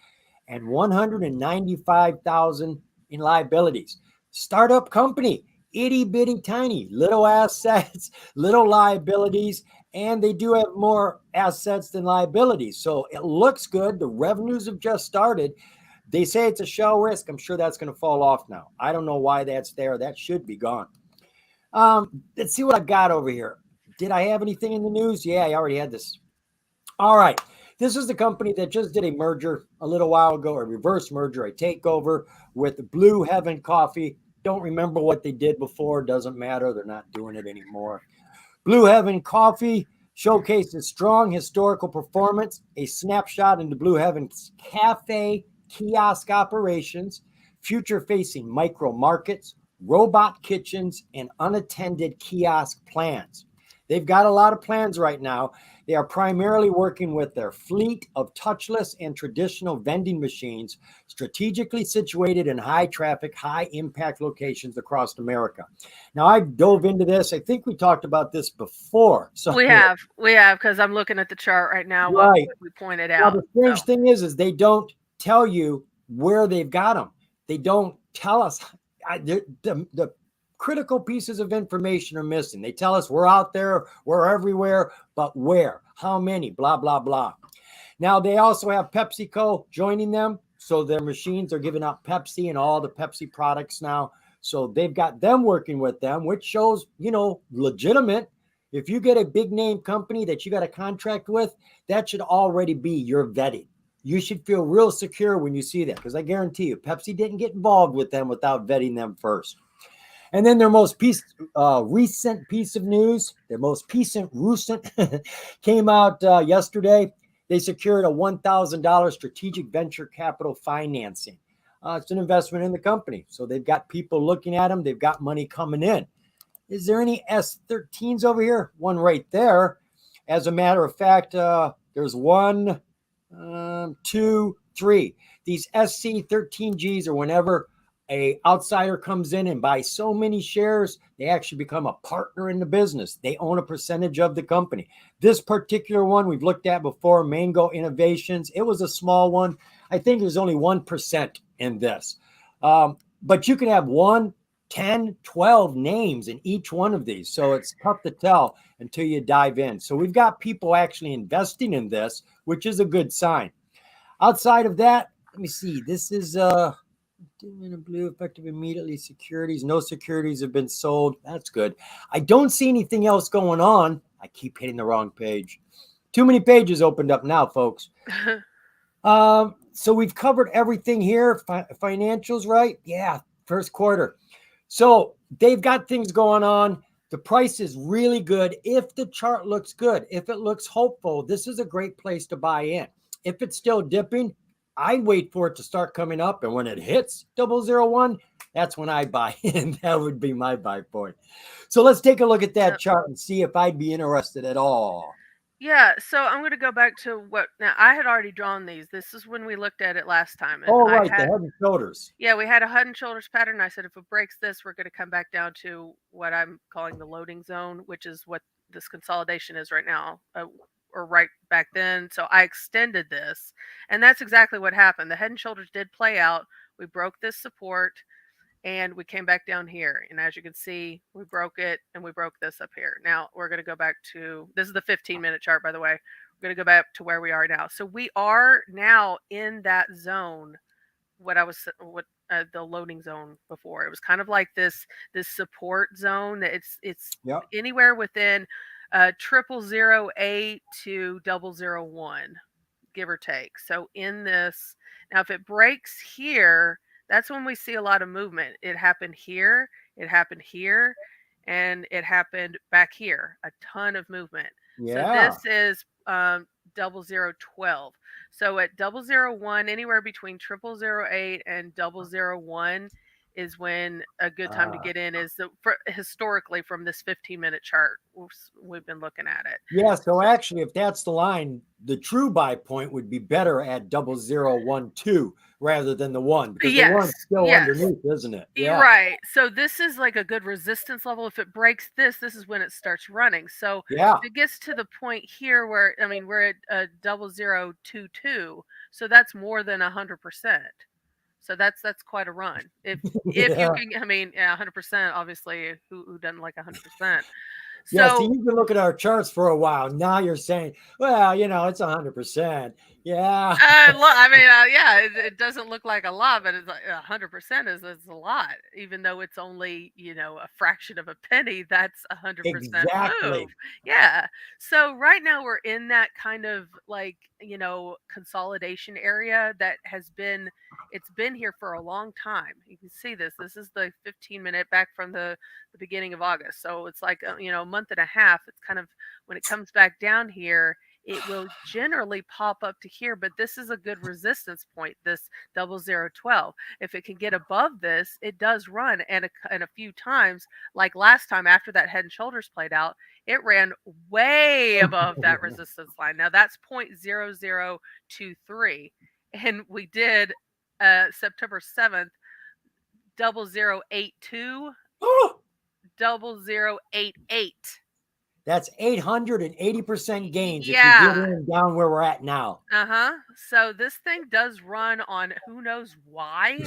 and 195,000 in liabilities. Startup company, itty bitty tiny, little assets, little liabilities, and they do have more assets than liabilities. So it looks good. The revenues have just started. They say it's a shell risk. I'm sure that's going to fall off now. I don't know why that's there. That should be gone. Let's see what I've got over here. Did I have anything in the news? Yeah, I already had this. All right. This is the company that just did a merger a little while ago, a reverse merger, a takeover with Blue Heaven Coffee. Don't remember what they did before. Doesn't matter. They're not doing it anymore. Blue Heaven Coffee, showcases strong historical performance, a snapshot into Blue Heaven's cafe kiosk operations, future facing micro markets, robot kitchens, and unattended kiosk plans. They've got a lot of plans right now. They are primarily working with their fleet of touchless and traditional vending machines strategically situated in high traffic, high impact locations across America. Now, I dove into this. I think we talked about this before. So, we have, because I'm looking at the chart right now. right. What we pointed Now, out. the strange So thing is they don't tell you where they've got them. They don't tell us. The critical pieces of information are missing. They tell us we're out there, we're everywhere, but where? How many? Blah, blah, blah. Now, they also have PepsiCo joining them. So their machines are giving out Pepsi and all the Pepsi products now. So they've got them working with them, which shows, legitimate. If you get a big name company that you got a contract with, that should already be your vetting. You should feel real secure when you see that, because I guarantee you, Pepsi didn't get involved with them without vetting them first. And then their most recent piece of news, their most recent came out yesterday. They secured a $1,000 strategic venture capital financing. It's an investment in the company. So they've got people looking at them. They've got money coming in. Is there any S13s over here? One right there. As a matter of fact, there's one, two, three. These SC13Gs, or whenever a outsider comes in and buys so many shares, they actually become a partner in the business. They own a percentage of the company. This particular one we've looked at before, Mango Innovations. It was a small one. I think there's only 1% in this. But you can have 1, 10, 12 names in each one of these. So it's tough to tell until you dive in. So we've got people actually investing in this, which is a good sign. Outside of that, let me see. This is in blue, effective immediately. Securities, no securities have been sold. That's good. I don't see anything else going on. I keep hitting the wrong page. Too many pages opened up now, folks. So we've covered everything here. Financials, right? Yeah, first quarter. So they've got things going on. The price is really good. If the chart looks good, if it looks hopeful, this is a great place to buy in. If it's still dipping, I wait for it to start coming up. And when it hits 001, that's when I buy in. That would be my buy point. So let's take a look at that chart and see if I'd be interested at all. yeah, so I'm going to go back to what now I had already drawn these. This is when we looked at it last time, and Oh, I right, the had head and shoulders. yeah, we had a head and shoulders pattern. I said if it breaks this, we're going to come back down to what I'm calling the loading zone, which is what this consolidation is right now, or right back then. So I extended this, and that's exactly what happened. The head and shoulders did play out. We broke this support, and we came back down here. And as you can see, we broke it and we broke this up here. Now we're going to go back to this is the 15-minute chart, by the way. We're going to go back to where we are now. So we are now in that zone what the loading zone before. It was kind of like this support zone. It's Yep. anywhere within 0008 to 001, give or take. So in this now, if it breaks here, that's when we see a lot of movement. It happened here, it happened here, and it happened back here. A ton of movement. So Yeah. this is 0012. So at 001, anywhere between 0008 and 001 is when a good time to get in is historically from this 15-minute chart. We've been looking at it. Yeah, so actually, if that's the line, the true buy point would be better at 0012 rather than the one, because the Yes, one's still yes. underneath, isn't it? You're Yeah. right. So this is like a good resistance level. If it breaks this, this is when it starts running. So Yeah. if it gets to the point here where I mean we're at 0022, so that's more than 100%. So that's quite a run. If you Yeah. can, I mean, yeah, 100%. Obviously, who doesn't like 100%? Yeah. See, So you've been looking at our charts for a while. Now you're saying, well, it's 100%. Yeah. I mean, yeah, it doesn't look like a lot, but it's like 100% is a lot. Even though it's only a fraction of a penny, that's 100% move. Exactly. Yeah. So right now we're in that kind of like consolidation area that has been it's been here for a long time. You can see this. This is the 15-minute back from the beginning of August. So it's like a month and a half. It's kind of when it comes back down here it will generally pop up to here, but this is a good resistance point, this 0012. If it can get above this, it does run, and a few times, like last time after that Head and Shoulders played out, it ran way above that resistance line. Now that's 0.0023, and we did September 7th 0082 0088. That's 880% gains if you get Yeah. in down where we're at now. Uh-huh. So this thing does run on who knows why.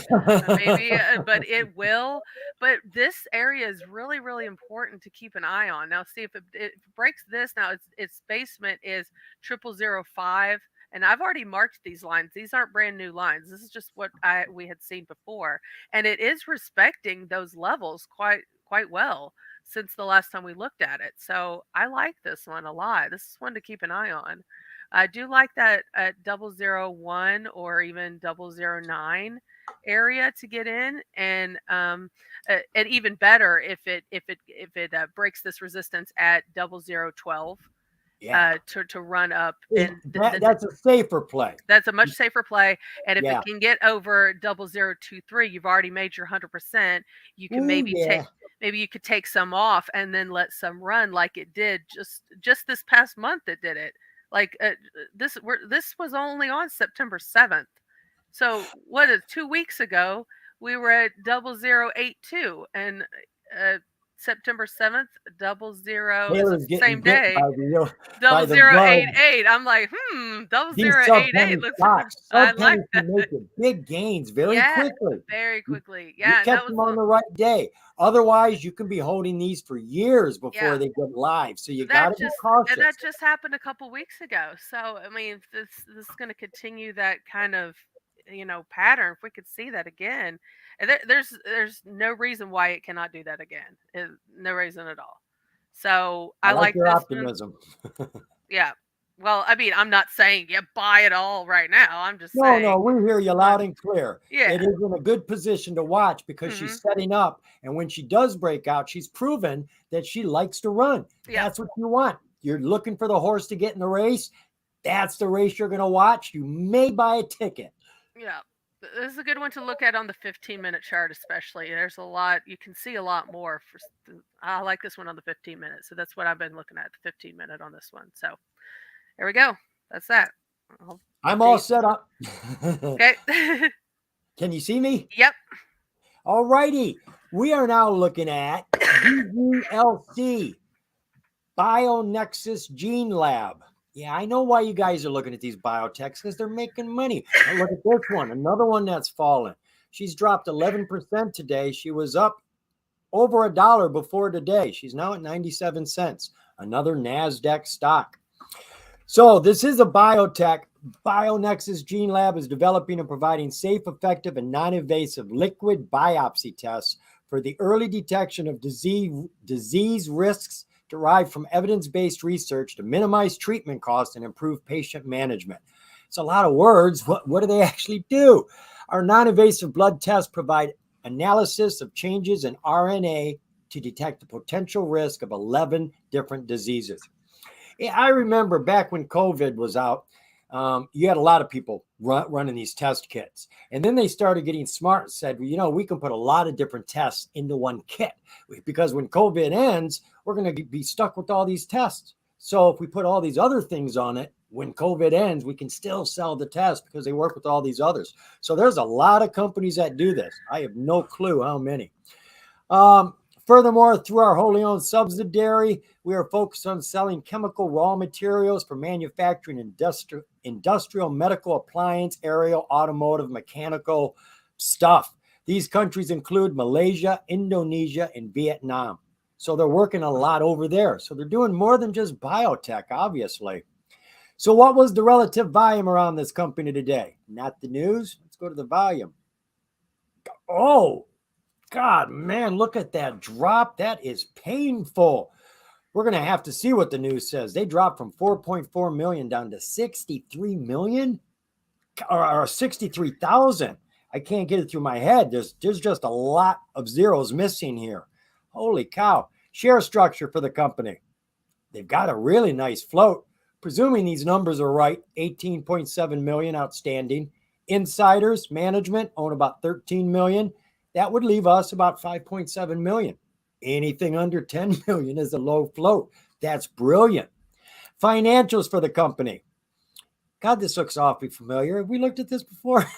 Maybe, but it will. But this area is really, really important to keep an eye on. Now, see if it breaks this. Now, its basement is 0005, and I've already marked these lines. These aren't brand new lines. This is just what we had seen before, and it is respecting those levels quite well since the last time we looked at it. So I like this one a lot. This is one to keep an eye on. I do like that at 001 or even 009 area to get in, and even better if it breaks this resistance at 0012 Yeah. to run up, and That's a safer play. that's a much safer play. And if it Yeah. can get over 0023, you've already made your 100%. You can Ooh, yeah. maybe you could take some off and then let some run like it did just this past month. It did it like this was only on September 7th. So what is 2 weeks ago we were at 0082, and September 7th 00 is the Taylor's getting same bit day by double the zero bug. eight eight. I'm like, double These zero sub eight penny eight looks. stocks, I sub like pennies that. can make it big gains very Yeah, quickly. very quickly. You Yeah, and catch that was them on the right day. Otherwise, you can be holding these for years before yeah. they get live. So you got That to be just cautious. that just happened a couple weeks ago. So I mean, this is going to continue that kind of pattern. If we could see that again, and there's no reason why it cannot do that again. No reason at all. So I I like like your this one. optimism. Yeah. Well, I mean, I'm not saying buy it all right now. I'm just No, saying we hear this you loud one. and clear. It Yeah. is in a good position to watch because Hmm. she's setting up. And when she does break out, she's proven that she likes to run. Yeah. That's what you want. You're looking for the horse to get in the race. That's the race you're going to watch. You may buy a ticket. Yeah. This is a good one to look at on the 15-minute chart, especially. There's a lot, you can see a lot more. I like this one on the 15 minute. So that's what I've been looking at, the 15-minute on this one. So there we go. That's that. I'll I'm all update. set up. Okay. Can you see me? Yep. All righty. We are now looking at BGLC, BioNexus Gene Lab. Yeah, I know why you guys are looking at these biotechs because they're making money. Now look at this one, another one that's fallen. She's dropped 11% today. She was up over $1 before today. She's now at 97 cents. Another NASDAQ stock. So this is a biotech. BioNexus Gene Lab is developing and providing safe, effective, and non-invasive liquid biopsy tests for the early detection of disease risks derived from evidence-based research to minimize treatment costs and improve patient management. It's a lot of words. What do they actually do? Our non-invasive blood tests provide analysis of changes in RNA to detect the potential risk of 11 different diseases. I remember back when COVID was out, you had a lot of people running these test kits. And then they started getting smart and said, we can put a lot of different tests into one kit because when COVID ends, we're going to be stuck with all these tests. So if we put all these other things on it, when COVID ends, we can still sell the test because they work with all these others. So there's a lot of companies that do this. I have no clue how many. Furthermore, through our wholly owned subsidiary, we are focused on selling chemical raw materials for manufacturing industrial, medical, appliance, aerial, automotive, mechanical stuff. These countries include Malaysia, Indonesia, and Vietnam. So they're working a lot over there. So they're doing more than just biotech, obviously. So what was the relative volume around this company today? Not the news. Let's go to the volume. Oh, God, man, look at that drop. That is painful. We're going to have to see what the news says. They dropped from 4.4 million down to 63 million or 63,000. I can't get it through my head. There's just a lot of zeros missing here. Holy cow. Share structure for the company. They've got a really nice float. Presuming these numbers are right, 18.7 million outstanding. Insiders, management own about 13 million. That would leave us about 5.7 million. Anything under 10 million is a low float. That's brilliant. Financials for the company. God, this looks awfully familiar. Have we looked at this before?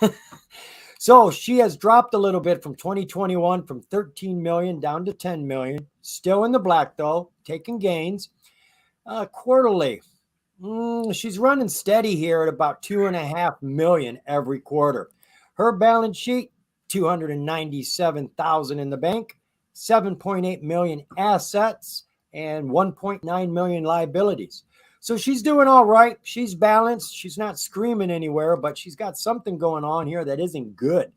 So she has dropped a little bit from 2021 from 13 million down to 10 million. Still in the black though, taking gains. Quarterly, she's running steady here at about 2.5 million every quarter. Her balance sheet, 297,000 in the bank, 7.8 million assets, and 1.9 million liabilities. So she's doing all right. She's balanced. She's not screaming anywhere, but she's got something going on here that isn't good.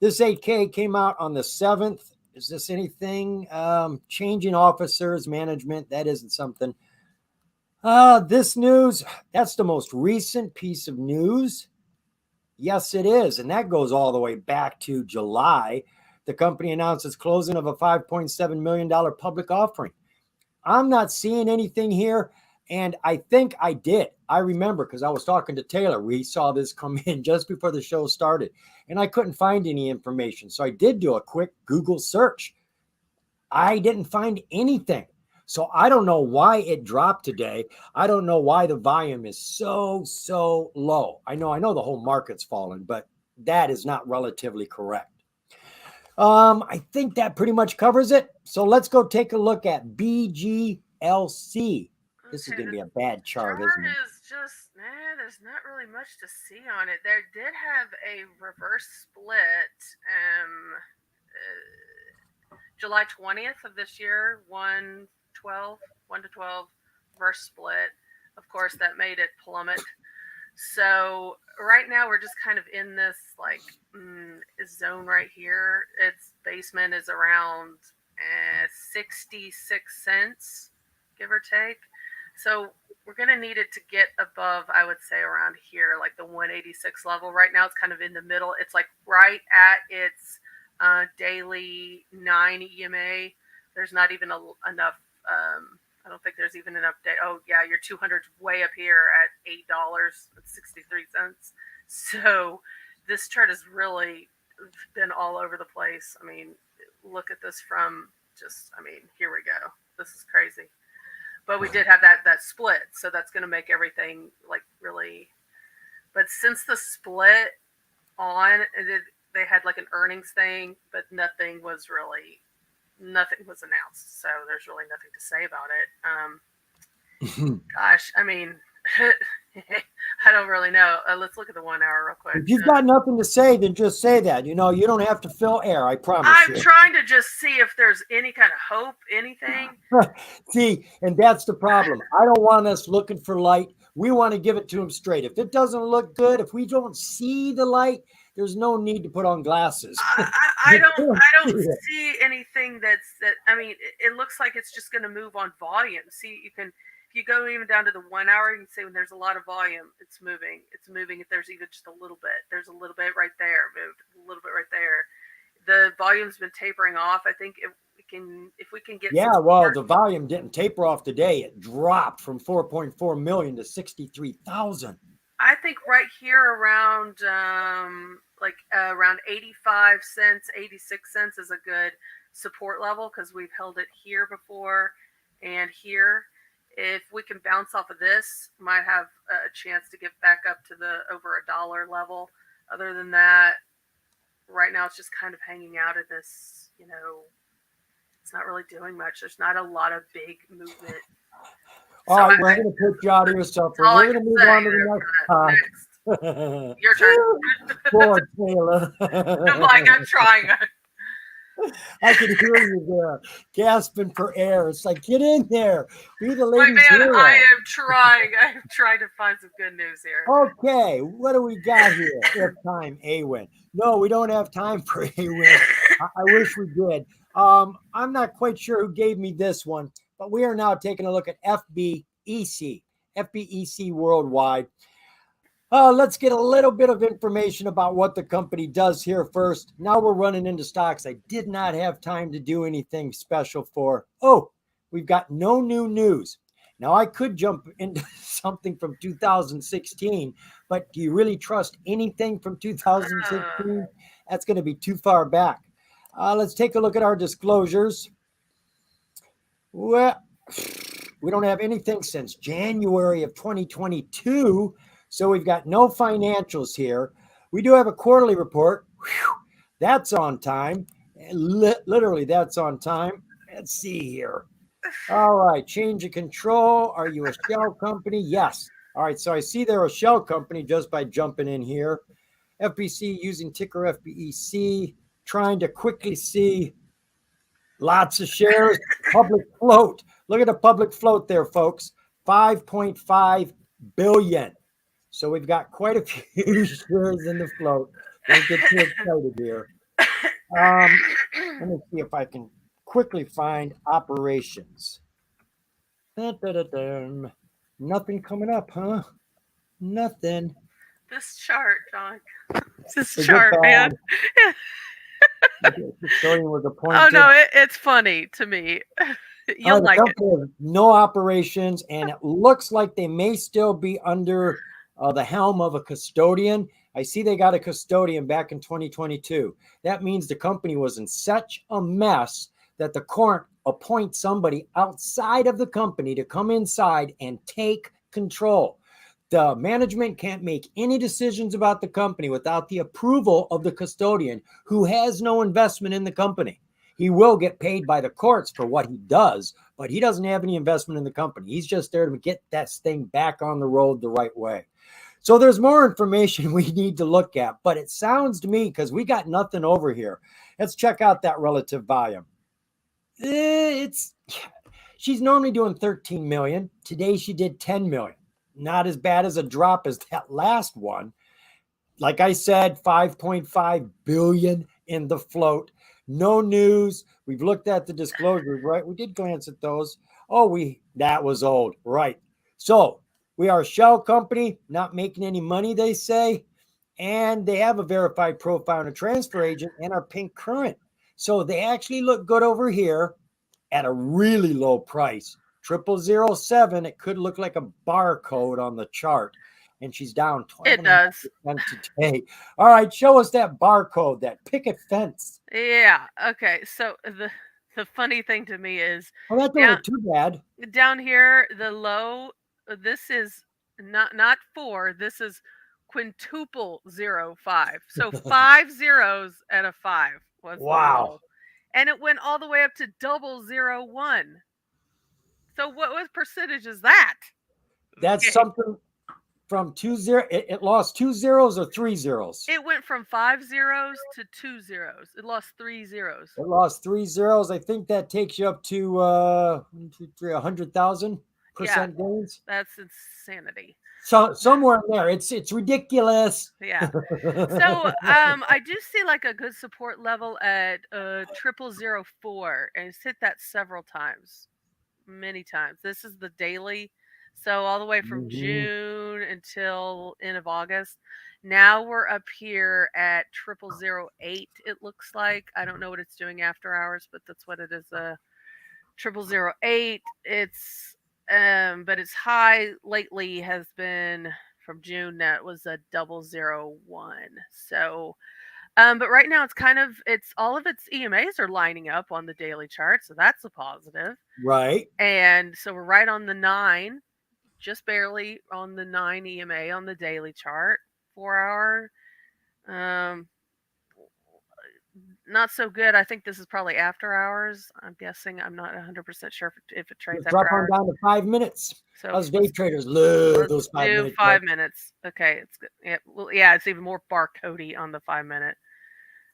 This 8K came out on the 7th. Is this anything? Changing officers, management, that isn't something. This news, that's the most recent piece of news. Yes, it is. And that goes all the way back to July. The company announced its closing of a $5.7 million public offering. I'm not seeing anything here. And I think I did. I remember because I was talking to Taylor. We saw this come in just before the show started. And I couldn't find any information. So I did do a quick Google search. I didn't find anything. So I don't know why it dropped today. I don't know why the volume is so low. I know the whole market's fallen, but that is not relatively correct. I think that pretty much covers it. So let's go take a look at BGLC. This is going to be a bad chart, isn't it? Is just, there's not really much to see on it. There did have a reverse split. July 20th of this year, 1 to 12 reverse split. Of course, that made it plummet. So right now we're just kind of in this like zone right here. Its basement is around 66 cents, give or take. So we're going to need it to get above, I would say, around here, like the 186 level. Right now it's kind of in the middle. It's like right at its daily 9 EMA. There's not even enough. I don't think there's even an update. Oh yeah, your 200's way up here at $8.63. So this chart has really been all over the place. I mean, look at this from here we go. This is crazy. But we did have that split, so that's going to make everything like really. But since the split on, they had like an earnings thing, but nothing was announced, so there's really nothing to say about it. Gosh, I mean, I don't really know. Let's look at the 1 hour real quick. If you've got nothing to say, then just say that. You don't have to fill air. I promise I'm trying to just see if there's any kind of hope, anything. See, and that's the problem. I don't want us looking for light. We want to give it to them straight. If it doesn't look good, if we don't see the light, there's no need to put on glasses. I don't see anything that. I mean, it looks like it's just going to move on volume. See, if you go even down to the 1 hour, you can see when there's a lot of volume, it's moving. It's moving. If there's even just a little bit, there's a little bit right there, moved a little bit right there. The volume's been tapering off. I think if we can get. Yeah, well, the volume didn't taper off today. It dropped from 4.4 million to 63,000. I think right here around around 85 cents, 86 cents is a good support level because we've held it here before and here. If we can bounce off of this, might have a chance to get back up to the over $1 level. Other than that, right now it's just kind of hanging out at this, it's not really doing much. There's not a lot of big movement. All right, we're going to put you out of your suffer. We're going to move on to the next. Your turn. Poor Taylor. I'm trying. I could hear you there, gasping for air. It's like, get in there, be the My ladies' man, I hero. am trying. I am trying to find some good news here. Okay, what do we got here? If time, A-Win. No, we don't have time for A-Win. I wish we did. I'm not quite sure who gave me this one, but we are now taking a look at FBEC Worldwide. Let's get a little bit of information about what the company does here first. Now we're running into stocks I did not have time to do anything special for. Oh, we've got no new news. Now I could jump into something from 2016, but do you really trust anything from Uh, 2016? That's going to be too far back. Let's take a look at our disclosures. Well, we don't have anything since January of 2022. So we've got no financials here. We do have a quarterly report. Whew, that's on time. Literally, that's on time. Let's see here. All right, change of control. Are you a shell company? Yes. All right, so I see they're a shell company just by jumping in here. FBC using ticker FBEC, trying to quickly see lots of shares, public float. Look at the public float there, folks. 5.5 billion. So we've got quite a few shares in the float. Don't get too excited here. Let me see if I can quickly find operations. Da-da-da-dum. Nothing coming up, huh? Nothing. this chart, John. This Is it chart, man. bad? The custodian was Oh appointed. no, it's funny to me. All You'll right, the like it. company has no operations, and it looks like they may still be under the helm of a custodian. I see they got a custodian back in 2022. That means the company was in such a mess that the court appoints somebody outside of the company to come inside and take control. The management can't make any decisions about the company without the approval of the custodian, who has no investment in the company. He will get paid by the courts for what he does, but he doesn't have any investment in the company. He's just there to get that thing back on the road the right way. So there's more information we need to look at, but it sounds to me, because we got nothing over here. Let's check out that relative volume. It's she's normally doing 13 million. Today she did 10 million. Not as bad as a drop as that last one. Like I said, 5.5 billion in the float. No news. We've looked at the disclosures, right? We did glance at those. Oh, that was old, right? So we are a shell company, not making any money, they say, and they have a verified profile and a transfer agent and are pink current. So they actually look good over here at a really low price. 0007. It could look like a barcode on the chart, and she's down It does. 12.5% today. All right, show us that barcode, that picket fence. Yeah. Okay. So the funny thing to me is Oh, that don't down look too bad. down here the low. This is not four. This is quintuple 05. So 5 zeros and a 5 was the Wow, low, and it went all the way up to 001. So what percentage is that? that's Okay. something from 20. It lost 2 zeros or 3 zeros. It went from 5 zeros to 2 zeros. It lost 3 zeros. It lost 3 zeros. I think that takes you up to 100,000% Yeah, gains. that's insanity. So somewhere in there, it's ridiculous. Yeah. So I do see like a good support level at 0004, and it's hit that several times, many times. This is the daily, so all the way from Mhm. June until end of August. Now we're up here at 0008. It looks like I don't know what it's doing after hours, but that's what it is. 0008. It's but its high lately has been from June. That was a 001. So but right now it's all of its EMAs are lining up on the daily chart, so that's a positive. Right. And so we're right on the 9, just barely on the 9 EMA on the daily chart. 4 hour. Um, not so good. I think this is probably after hours. I'm guessing. I'm not 100% sure if it trades Let's after drop on hours. down to 5 minutes. So Us day traders love let's those five do minute charts. 5 minutes. Okay, it's good. Yeah, well, yeah, it's even more barcodey on the 5 minute.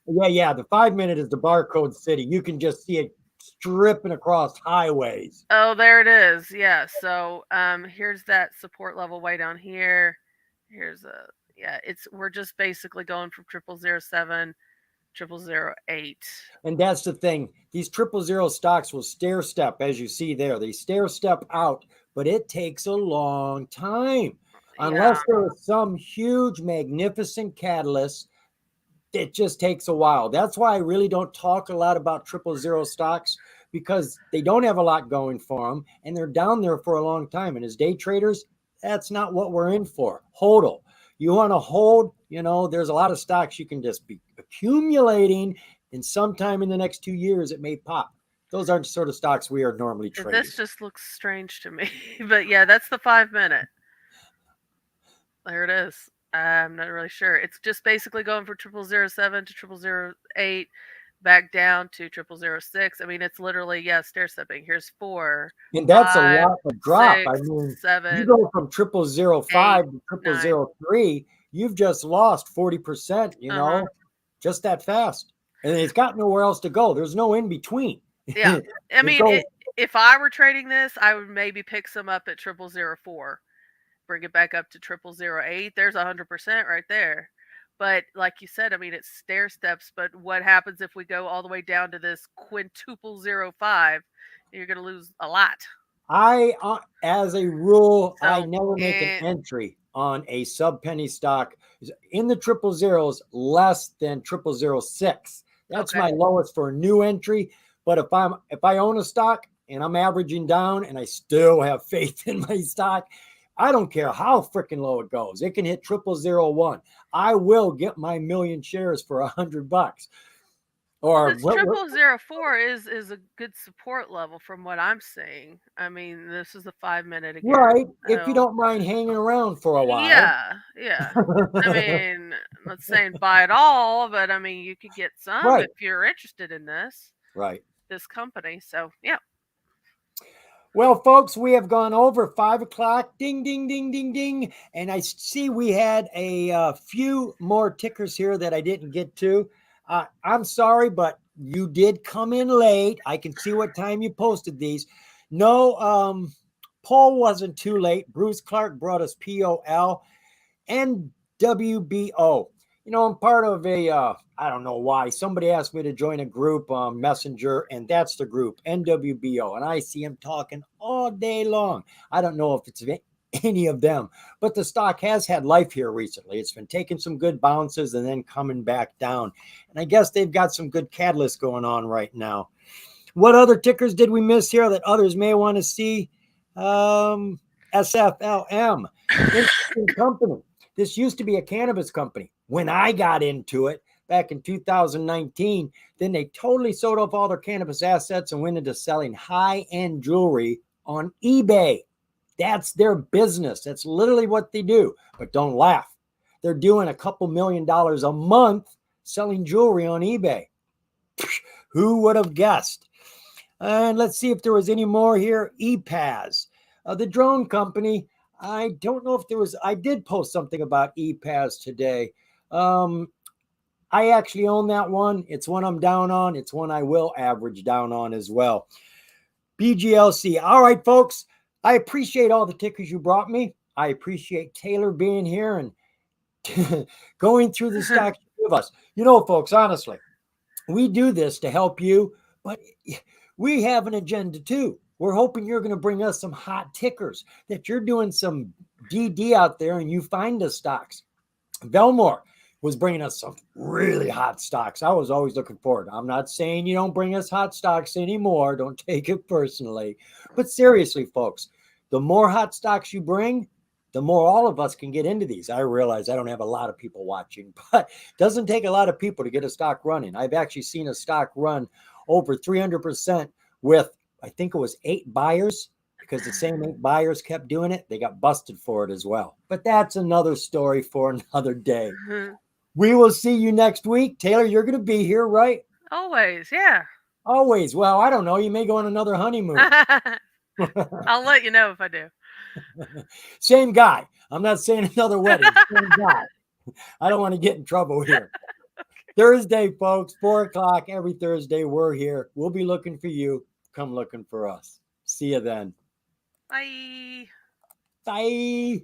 Yeah. The 5 minute is the barcode city. You can just see it stripping across highways. Oh, there it is. Yeah. So here's that support level way down here. Here's a yeah, it's we're just basically going from 0007, 0008. And that's the thing. These 000 stocks will stair step, as you see there. They stair step out, but it takes a long time. Yeah. Unless there is some huge, magnificent catalyst, it just takes a while. That's why I really don't talk a lot about 000 stocks, because they don't have a lot going for them and they're down there for a long time. And as day traders, that's not what we're in for. Hodl. You want to hold, there's a lot of stocks you can just be accumulating, and sometime in the next 2 years it may pop. Those aren't the sort of stocks we are normally trading. This just looks strange to me. But yeah, that's the 5 minute. There it is. I'm not really sure. It's just basically going from 0007 to 0008, back down to 0006. I mean, it's literally, yeah, stair stepping. Here's four, And that's a five, lot of drop. I six, mean, you seven, go from 0005 eight, to triple nine. zero three, you've just lost 40%, Uh huh. just that fast. And it's got nowhere else to go. There's no in between. Yeah. I It mean, goes, if I were trading this, I would maybe pick some up at 0004, bring it back up to 0008. There's 100% right there. But like you said, I mean, it's stair steps. But what happens if we go all the way down to this quintuple 05? You're going to lose a lot. as a rule, I So, never make an entry on a sub penny stock in the triple zeros less than 0006. That's okay. my lowest for a new entry. But if I own a stock and I'm averaging down and I still have faith in my stock, I don't care how freaking low it goes. It can hit 0001. I will get my million shares for $100. Or This what? 0004 is a good support level from what I'm seeing. I mean, this is the 5 minute again. Right. If you Oh, don't mind hanging around for a while. yeah, yeah. I mean, I'm not saying buy it all, but I mean, you could get some Right. if you're interested in Right. this company. So, yeah. Well, folks, we have gone over 5 o'clock. Ding, ding, ding, ding, ding. And I see we had a few more tickers here that I didn't get to. I'm sorry, but you did come in late. I can see what time you posted these. No, Paul wasn't too late. Bruce Clark brought us POL and WBO. I'm part of I don't know why. Somebody asked me to join a group on Messenger, and that's the group, NWBO. And I see him talking all day long. I don't know if it's any of them, but the stock has had life here recently. It's been taking some good bounces and then coming back down. And I guess they've got some good catalysts going on right now. What other tickers did we miss here that others may want to see? SFLM, interesting company. This used to be a cannabis company. When I got into it back in 2019, then they totally sold off all their cannabis assets and went into selling high-end jewelry on eBay. That's their business. That's literally what they do. But don't laugh. They're doing a couple $1,000,000 a month selling jewelry on eBay. Who would have guessed? And let's see if there was any more here. EPAS, the drone company. I don't know if there was. I did post something about EPAS today. I actually own that one. It's one I'm down on. It's one I will average down on as well. BGLC. All right, folks. I appreciate all the tickers you brought me. I appreciate Taylor being here and going through the stocks with us. Folks, honestly, we do this to help you, but we have an agenda too. We're hoping you're going to bring us some hot tickers, that you're doing some DD out there and you find us stocks. Velmore was bringing us some really hot stocks. I was always looking forward. I'm not saying you don't bring us hot stocks anymore. Don't take it personally. But seriously, folks, the more hot stocks you bring, the more all of us can get into these. I realize I don't have a lot of people watching, but it doesn't take a lot of people to get a stock running. I've actually seen a stock run over 300% with, I think it was 8 buyers, because the same 8 buyers kept doing it. They got busted for it as well. But that's another story for another day. We will see you next week. Taylor, you're going to be here, right? Always, yeah. Always. Well, I don't know. You may go on another honeymoon. I'll let you know if I do. Same guy. I'm not saying another wedding. Same guy. I don't want to get in trouble here. Thursday, folks, 4 o'clock every Thursday. We're here. We'll be looking for you. Come looking for us. See you then. Bye. Bye.